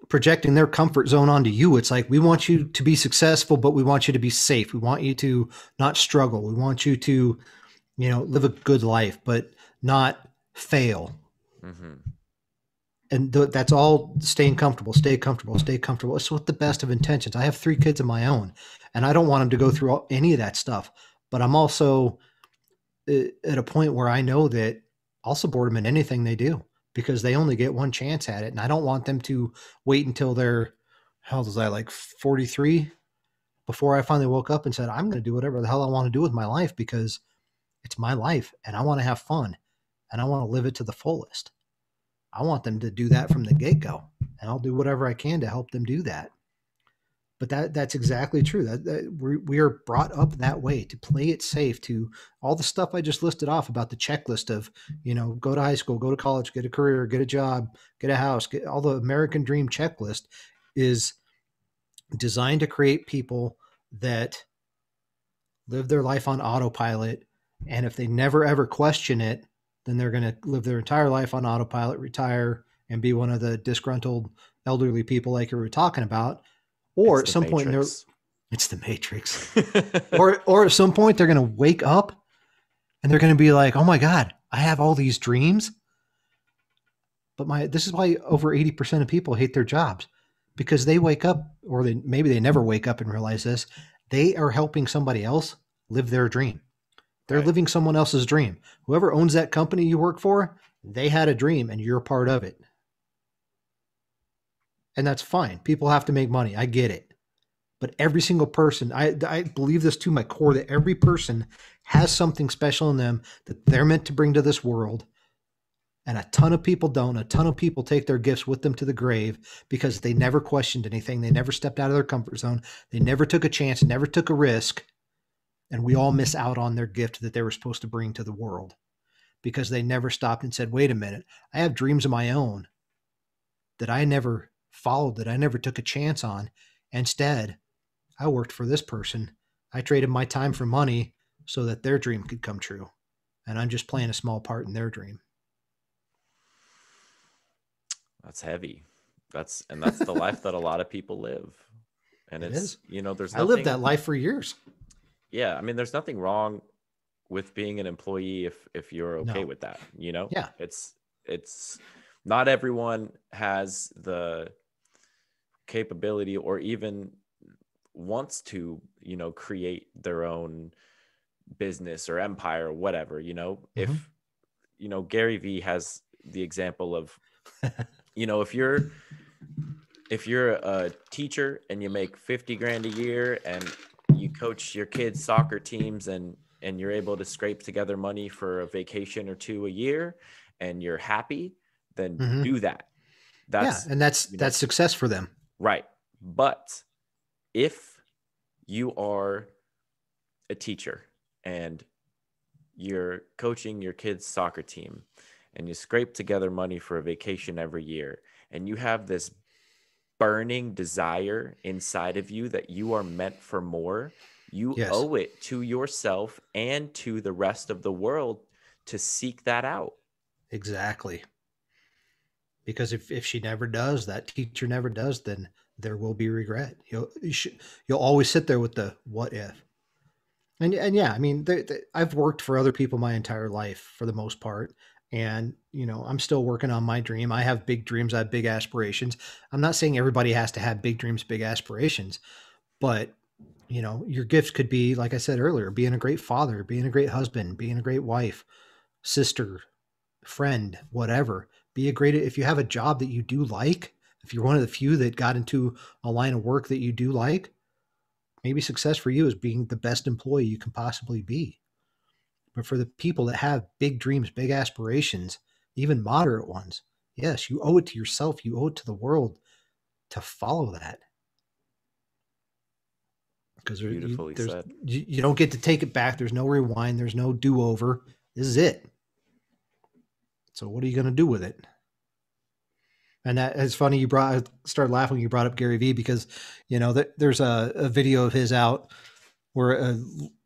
projecting their comfort zone onto you. It's like, we want you to be successful, but we want you to be safe. We want you to not struggle. We want you to, live a good life, but not fail. Mm-hmm. And that's all staying comfortable, stay comfortable, stay comfortable. It's with the best of intentions. I have 3 kids of my own, and I don't want them to go through any of that stuff. But I'm also at a point where I know that I'll support them in anything they do, because they only get one chance at it. And I don't want them to wait until they're, how old was I, like 43, before I finally woke up and said, I'm going to do whatever the hell I want to do with my life, because it's my life and I want to have fun and I want to live it to the fullest. I want them to do that from the get-go, and I'll do whatever I can to help them do that. But that's exactly true. That we are brought up that way, to play it safe, to all the stuff I just listed off about the checklist of, go to high school, go to college, get a career, get a job, get a house, get all the American dream checklist is designed to create people that live their life on autopilot. And if they never ever question it, then they're going to live their entire life on autopilot, retire, and be one of the disgruntled elderly people like you were talking about. Or at some point in their, it's the Matrix. or at some point they're going to wake up and they're going to be like, oh my God, I have all these dreams. But this is why over 80% of people hate their jobs, because they wake up, or maybe they never wake up and realize this. They are helping somebody else live their dream. They're living someone else's dream. Whoever owns that company you work for, they had a dream and you're a part of it. And that's fine. People have to make money. I get it. But every single person, I believe this to my core, that every person has something special in them that they're meant to bring to this world. And a ton of people don't. A ton of people take their gifts with them to the grave because they never questioned anything. They never stepped out of their comfort zone. They never took a chance, never took a risk. And we all miss out on their gift that they were supposed to bring to the world because they never stopped and said, wait a minute, I have dreams of my own that I never followed, that I never took a chance on. Instead, I worked for this person. I traded my time for money so that their dream could come true. And I'm just playing a small part in their dream. That's heavy. That's the life that a lot of people live. And there's nothing. I lived that life for years. Yeah. I mean, there's nothing wrong with being an employee if you're okay with that, Yeah. It's not everyone has the capability or even wants to, create their own business or empire or whatever, if, Gary Vee has the example of, if you're a teacher and you make 50 grand a year and you coach your kids' soccer teams and you're able to scrape together money for a vacation or 2 a year and you're happy, then do that. That's success for them. Right. But if you are a teacher and you're coaching your kids' soccer team and you scrape together money for a vacation every year and you have this burning desire inside of you that you are meant for more, you owe it to yourself and to the rest of the world to seek that out. Exactly. Because if she never does, that teacher never does, then there will be regret. You'll always sit there with the what if. And yeah, I mean, I've worked for other people my entire life for the most part. And, I'm still working on my dream. I have big dreams. I have big aspirations. I'm not saying everybody has to have big dreams, big aspirations, but your gifts could be, like I said earlier, being a great father, being a great husband, being a great wife, sister, friend, whatever. If you have a job that you do like, if you're one of the few that got into a line of work that you do like, maybe success for you is being the best employee you can possibly be. But for the people that have big dreams, big aspirations, even moderate ones, yes, you owe it to yourself. You owe it to the world to follow that. because Beautifully said. you don't get to take it back. There's no rewind. There's no do over. This is it. So what are you going to do with it? And that it's funny. I started laughing when you brought up Gary Vee, because, there's a video of his out where a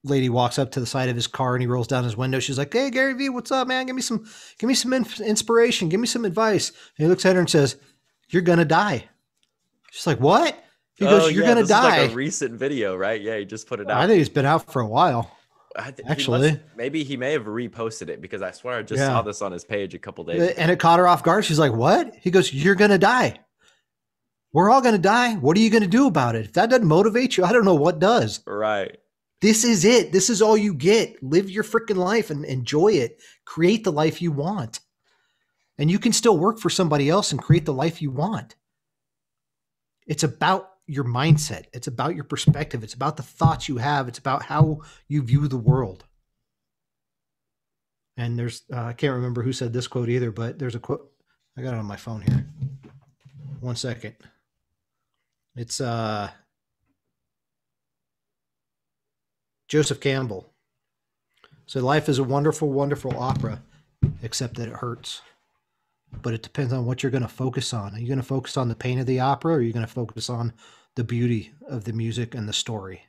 lady walks up to the side of his car and he rolls down his window. She's like, "Hey, Gary Vee, what's up, man? Give me some inspiration. Give me some advice." And he looks at her and says, "You're going to die." She's like, "What?" He goes, "You're going to die." Is like a recent video, right? Yeah, he just put it out. I think it's been out for a while. Actually, maybe he may have reposted it, because I swear I just saw this on his page a couple days ago. And it caught her off guard. She's like, "What?" He goes, "You're going to die. We're all going to die. What are you going to do about it? If that doesn't motivate you, I don't know what does." Right. This is it. This is all you get. Live your freaking life and enjoy it. Create the life you want. And you can still work for somebody else and create the life you want. It's about your mindset. It's about your perspective. It's about the thoughts you have. It's about how you view the world. And there's, I can't remember who said this quote either, but there's a quote. I got it on my phone here. 1 second. It's Joseph Campbell. So life is a wonderful, wonderful opera, except that it hurts. But it depends on what you're going to focus on. Are you going to focus on the pain of the opera, or are you going to focus on the beauty of the music and the story?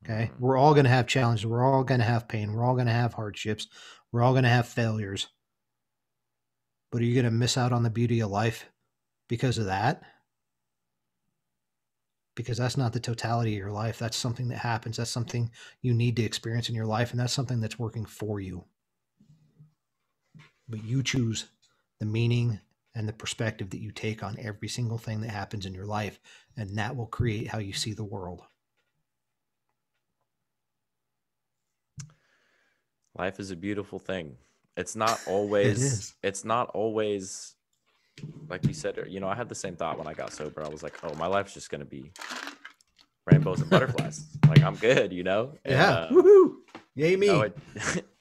Okay. We're all going to have challenges. We're all going to have pain. We're all going to have hardships. We're all going to have failures. But are you going to miss out on the beauty of life because of that? Because that's not the totality of your life. That's something that happens. That's something you need to experience in your life. And that's something that's working for you. But you choose the meaning and the perspective that you take on every single thing that happens in your life. And that will create how you see the world. Life is a beautiful thing. It's not always, like you said, I had the same thought when I got sober. I was like, oh, my life's just going to be rainbows and butterflies. Like, I'm good, And, woohoo. Yay, me.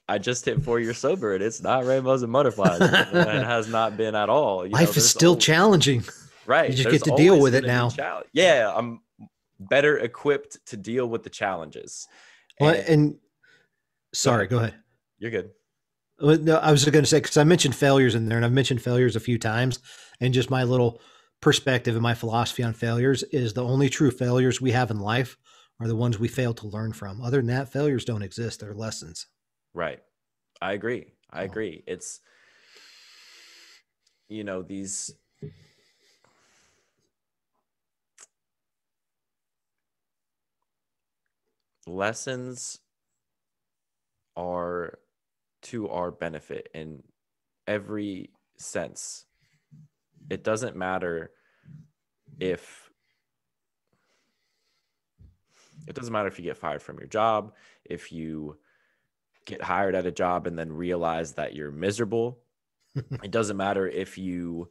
I just hit 4 years sober, and it's not rainbows and butterflies. It has not been at all. Life is still challenging. Right. You just get to deal with it now. Yeah. I'm better equipped to deal with the challenges. Sorry, go ahead. You're good. No, I was going to say, because I mentioned failures in there, and I've mentioned failures a few times, and just my little perspective and my philosophy on failures is the only true failures we have in life are the ones we fail to learn from. Other than that, failures don't exist. They're lessons. Right. I agree. It's, these lessons are to our benefit in every sense. It doesn't matter if you get fired from your job, if you get hired at a job and then realize that you're miserable. It doesn't matter if you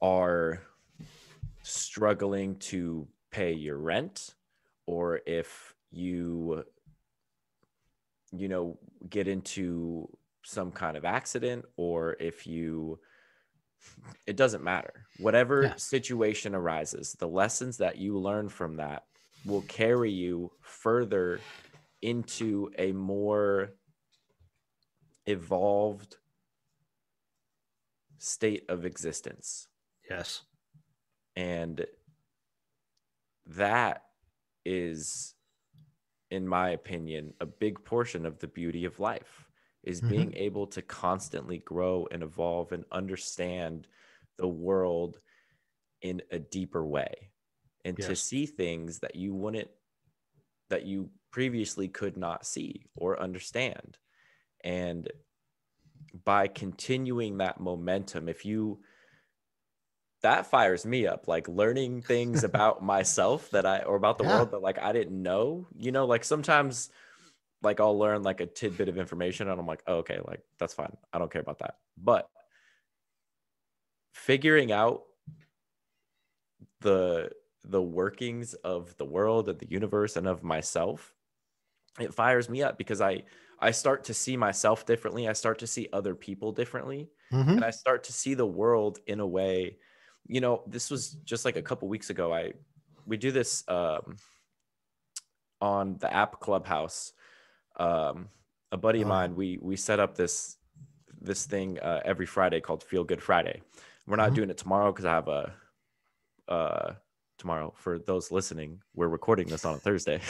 are struggling to pay your rent, or if you get into some kind of accident, or if it doesn't matter. Whatever situation arises, the lessons that you learn from that will carry you further into a more evolved state of existence. Yes. And that is, in my opinion, a big portion of the beauty of life, is being able to constantly grow and evolve and understand the world in a deeper way, and to see things that you previously could not see or understand. And by continuing that momentum, that fires me up, like learning things about myself or about the world that like I didn't know, like sometimes like I'll learn like a tidbit of information and I'm like, oh, okay, like that's fine. I don't care about that. But figuring out the workings of the world and the universe and of myself, it fires me up, because I start to see myself differently. I start to see other people differently. And I start to see the world in a way, this was just like a couple weeks ago. We do this on the app Clubhouse. A buddy of Oh, yeah. mine, we set up this thing every Friday called Feel Good Friday. We're not doing it tomorrow because I have tomorrow, for those listening, we're recording this on a Thursday.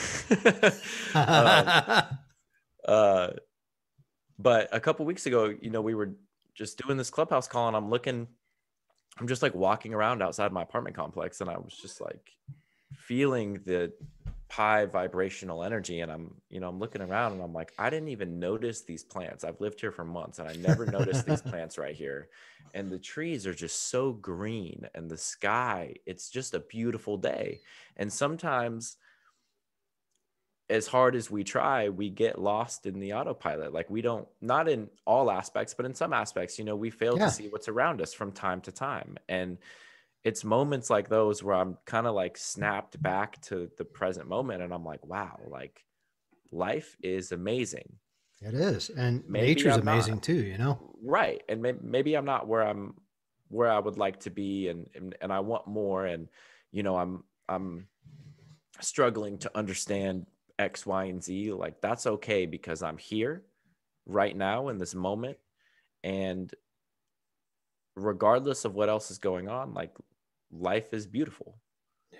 uh, but a couple weeks ago, we were just doing this Clubhouse call, and I'm just like walking around outside my apartment complex, and I was just like feeling the high vibrational energy, and I'm looking around, and I'm like, I didn't even notice these plants. I've lived here for months, and I never noticed these plants right here. And the trees are just so green, and the sky, it's just a beautiful day. And sometimes, as hard as we try, we get lost in the autopilot. Like, we don't, not in all aspects, but in some aspects, we fail to see what's around us from time to time. And it's moments like those where I'm kind of like snapped back to the present moment, and I'm like, wow, like, life is amazing. It is. And Maybe nature's I'm amazing not, too, right. And maybe I'm not where I would like to be, and I want more. And, I'm struggling to understand X, Y, and Z. Like, that's okay, because I'm here right now in this moment. And regardless of what else is going on, like, life is beautiful.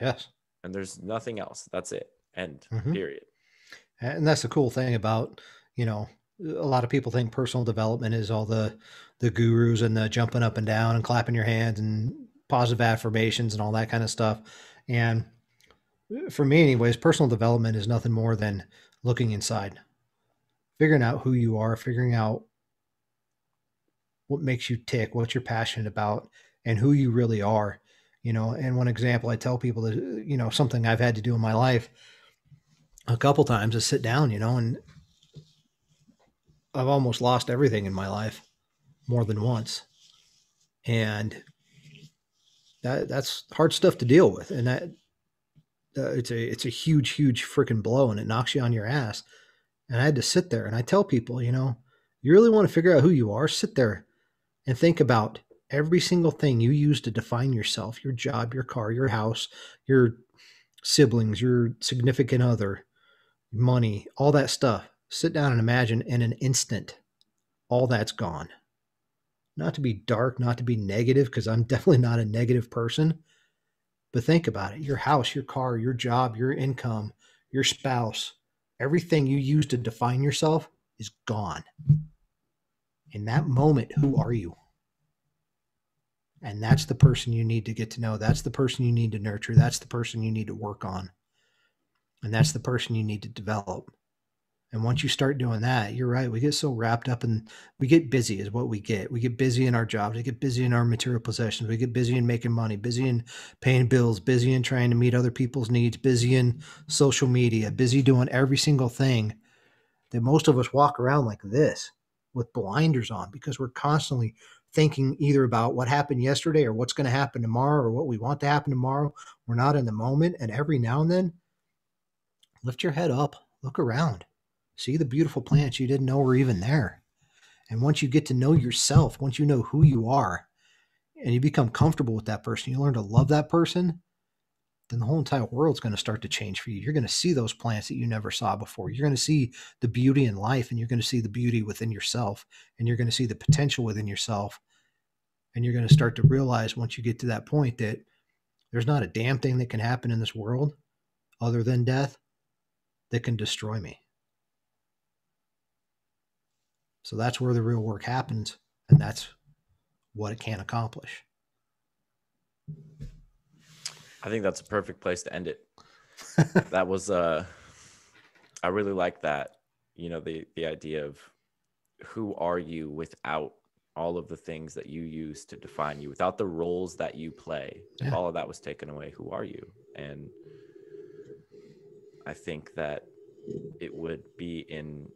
Yes. And there's nothing else. That's it. End. Period. And that's the cool thing about, a lot of people think personal development is all the gurus and the jumping up and down and clapping your hands and positive affirmations and all that kind of stuff. And for me anyways, personal development is nothing more than looking inside, figuring out who you are, figuring out what makes you tick, what you're passionate about, and who you really are. And one example I tell people is, something I've had to do in my life a couple times is sit down, and I've almost lost everything in my life more than once. And that's hard stuff to deal with. And that it's a huge freaking blow, and it knocks you on your ass. And I had to sit there, and I tell people, you really want to figure out who you are, sit there and think about every single thing you use to define yourself, your job, your car, your house, your siblings, your significant other, money, all that stuff. Sit down and imagine in an instant, all that's gone. Not to be dark, not to be negative, because I'm definitely not a negative person, but think about it. Your house, your car, your job, your income, your spouse, everything you use to define yourself is gone. In that moment, who are you? And that's the person you need to get to know. That's the person you need to nurture. That's the person you need to work on. And that's the person you need to develop. And once you start doing that, you're right. We get so wrapped up and we get busy is what we get. We get busy in our jobs. We get busy in our material possessions. We get busy in making money, busy in paying bills, busy in trying to meet other people's needs, busy in social media, busy doing every single thing that most of us walk around like this with blinders on, because we're constantly thinking either about what happened yesterday or what's going to happen tomorrow or what we want to happen tomorrow. We're not in the moment. And every now and then, lift your head up, look around, see the beautiful plants you didn't know were even there. And once you get to know yourself, once you know who you are and you become comfortable with that person, you learn to love that person, then the whole entire world's going to start to change for you. You're going to see those plants that you never saw before. You're going to see the beauty in life, and you're going to see the beauty within yourself, and you're going to see the potential within yourself. And you're going to start to realize, once you get to that point, that there's not a damn thing that can happen in this world other than death that can destroy me. So that's where the real work happens, and that's what it can accomplish. I think that's a perfect place to end it. That was I really like that, the idea of who are you without all of the things that you use to define you, without the roles that you play. If all of that was taken away, who are you? And I think that it would be in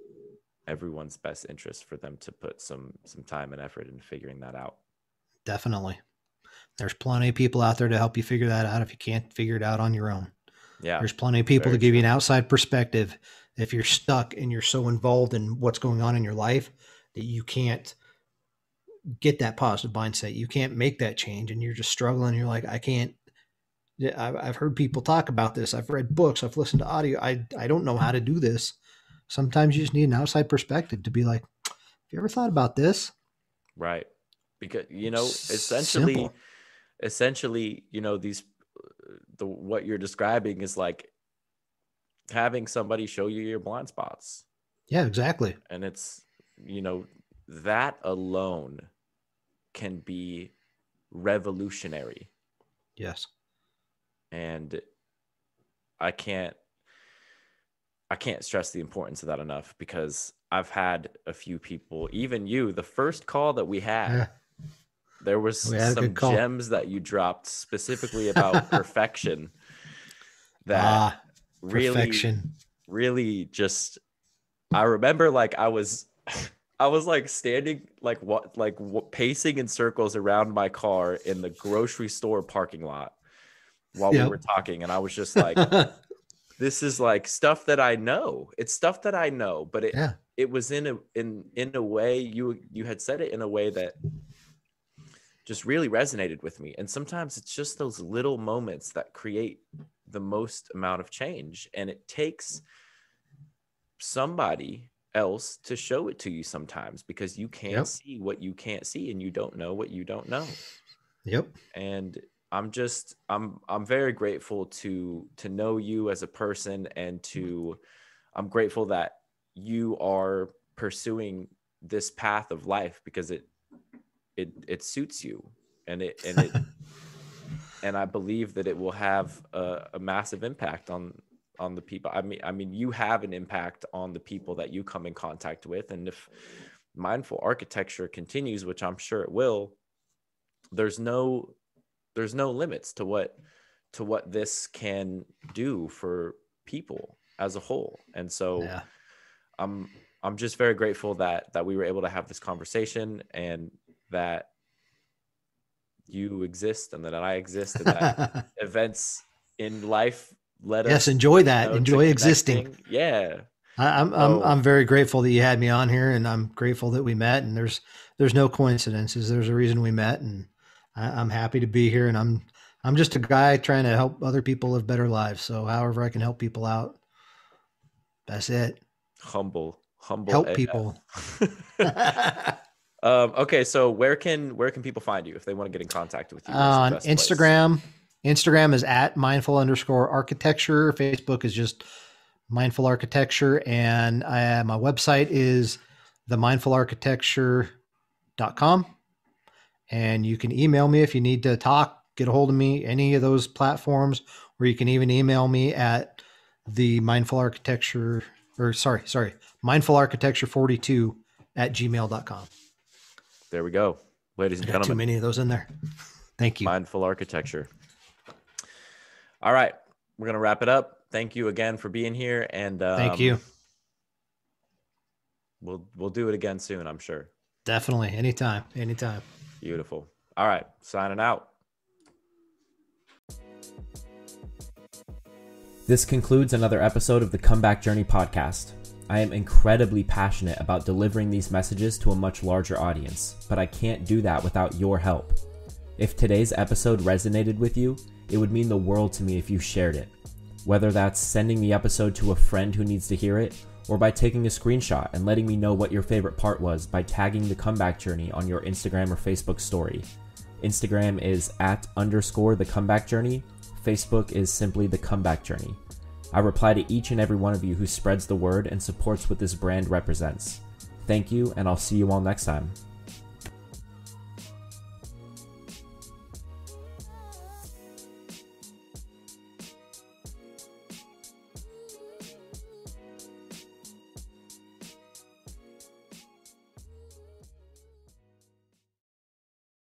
everyone's best interest for them to put some time and effort into figuring that out. Definitely. There's plenty of people out there to help you figure that out if you can't figure it out on your own. Yeah. There's plenty of people to give you an outside perspective if you're stuck and you're so involved in what's going on in your life that you can't get that positive mindset. You can't make that change, and you're just struggling. You're like, I can't Yeah, I've heard people talk about this. I've read books. I've listened to audio. I don't know how to do this. Sometimes you just need an outside perspective to be like, have you ever thought about this? Right. Because, Simple. essentially, what you're describing is like having somebody show you your blind spots. Yeah, exactly. And it's, that alone can be revolutionary. Yes. And I can't stress the importance of that enough, because I've had a few people, even you, the first call that we had, there was some gems that you dropped specifically about perfection that really just, I remember like I was like standing pacing in circles around my car in the grocery store parking lot while we were talking. And I was just like, this is like stuff that I know. It's stuff that I know, but it was in a way, you had said it in a way that just really resonated with me. And sometimes it's just those little moments that create the most amount of change. And it takes somebody else to show it to you sometimes, because you can't see what you can't see, and you don't know what you don't know. Yep. And I'm very grateful to know you as a person, and I'm grateful that you are pursuing this path of life, because it suits you, and and I believe that it will have a massive impact on the people. I mean, you have an impact on the people that you come in contact with. And if mindful architecture continues, which I'm sure it will, there's no limits to what this can do for people as a whole. And so I'm just very grateful that we were able to have this conversation, and that you exist, and that I exist, and that events in life let us enjoy that. Enjoy existing. Yeah. I'm very grateful that you had me on here, and I'm grateful that we met, and there's no coincidences. There's a reason we met, and I'm happy to be here. And I'm just a guy trying to help other people live better lives. So however I can help people out, that's it. Humble help AF. People. Okay. So where can people find you if they want to get in contact with you? On Instagram. Place? Instagram is at mindful_architecture. Facebook is just mindful architecture. And my website is themindfularchitecture.com. And you can email me if you need to talk, get a hold of me, any of those platforms, or you can even email me at the mindfularchitecture42@gmail.com. There we go. Ladies and gentlemen. Too many of those in there. Thank you. Mindful architecture. All right. We're going to wrap it up. Thank you again for being here. And thank you. We'll do it again soon, I'm sure. Definitely. Anytime. Beautiful. All right. Signing out. This concludes another episode of the Comeback Journey podcast. I am incredibly passionate about delivering these messages to a much larger audience, but I can't do that without your help. If today's episode resonated with you, it would mean the world to me if you shared it. Whether that's sending the episode to a friend who needs to hear it, or by taking a screenshot and letting me know what your favorite part was by tagging the Comeback Journey on your Instagram or Facebook story. Instagram is @_the Comeback Journey. Facebook is simply the Comeback Journey. I reply to each and every one of you who spreads the word and supports what this brand represents. Thank you, and I'll see you all next time.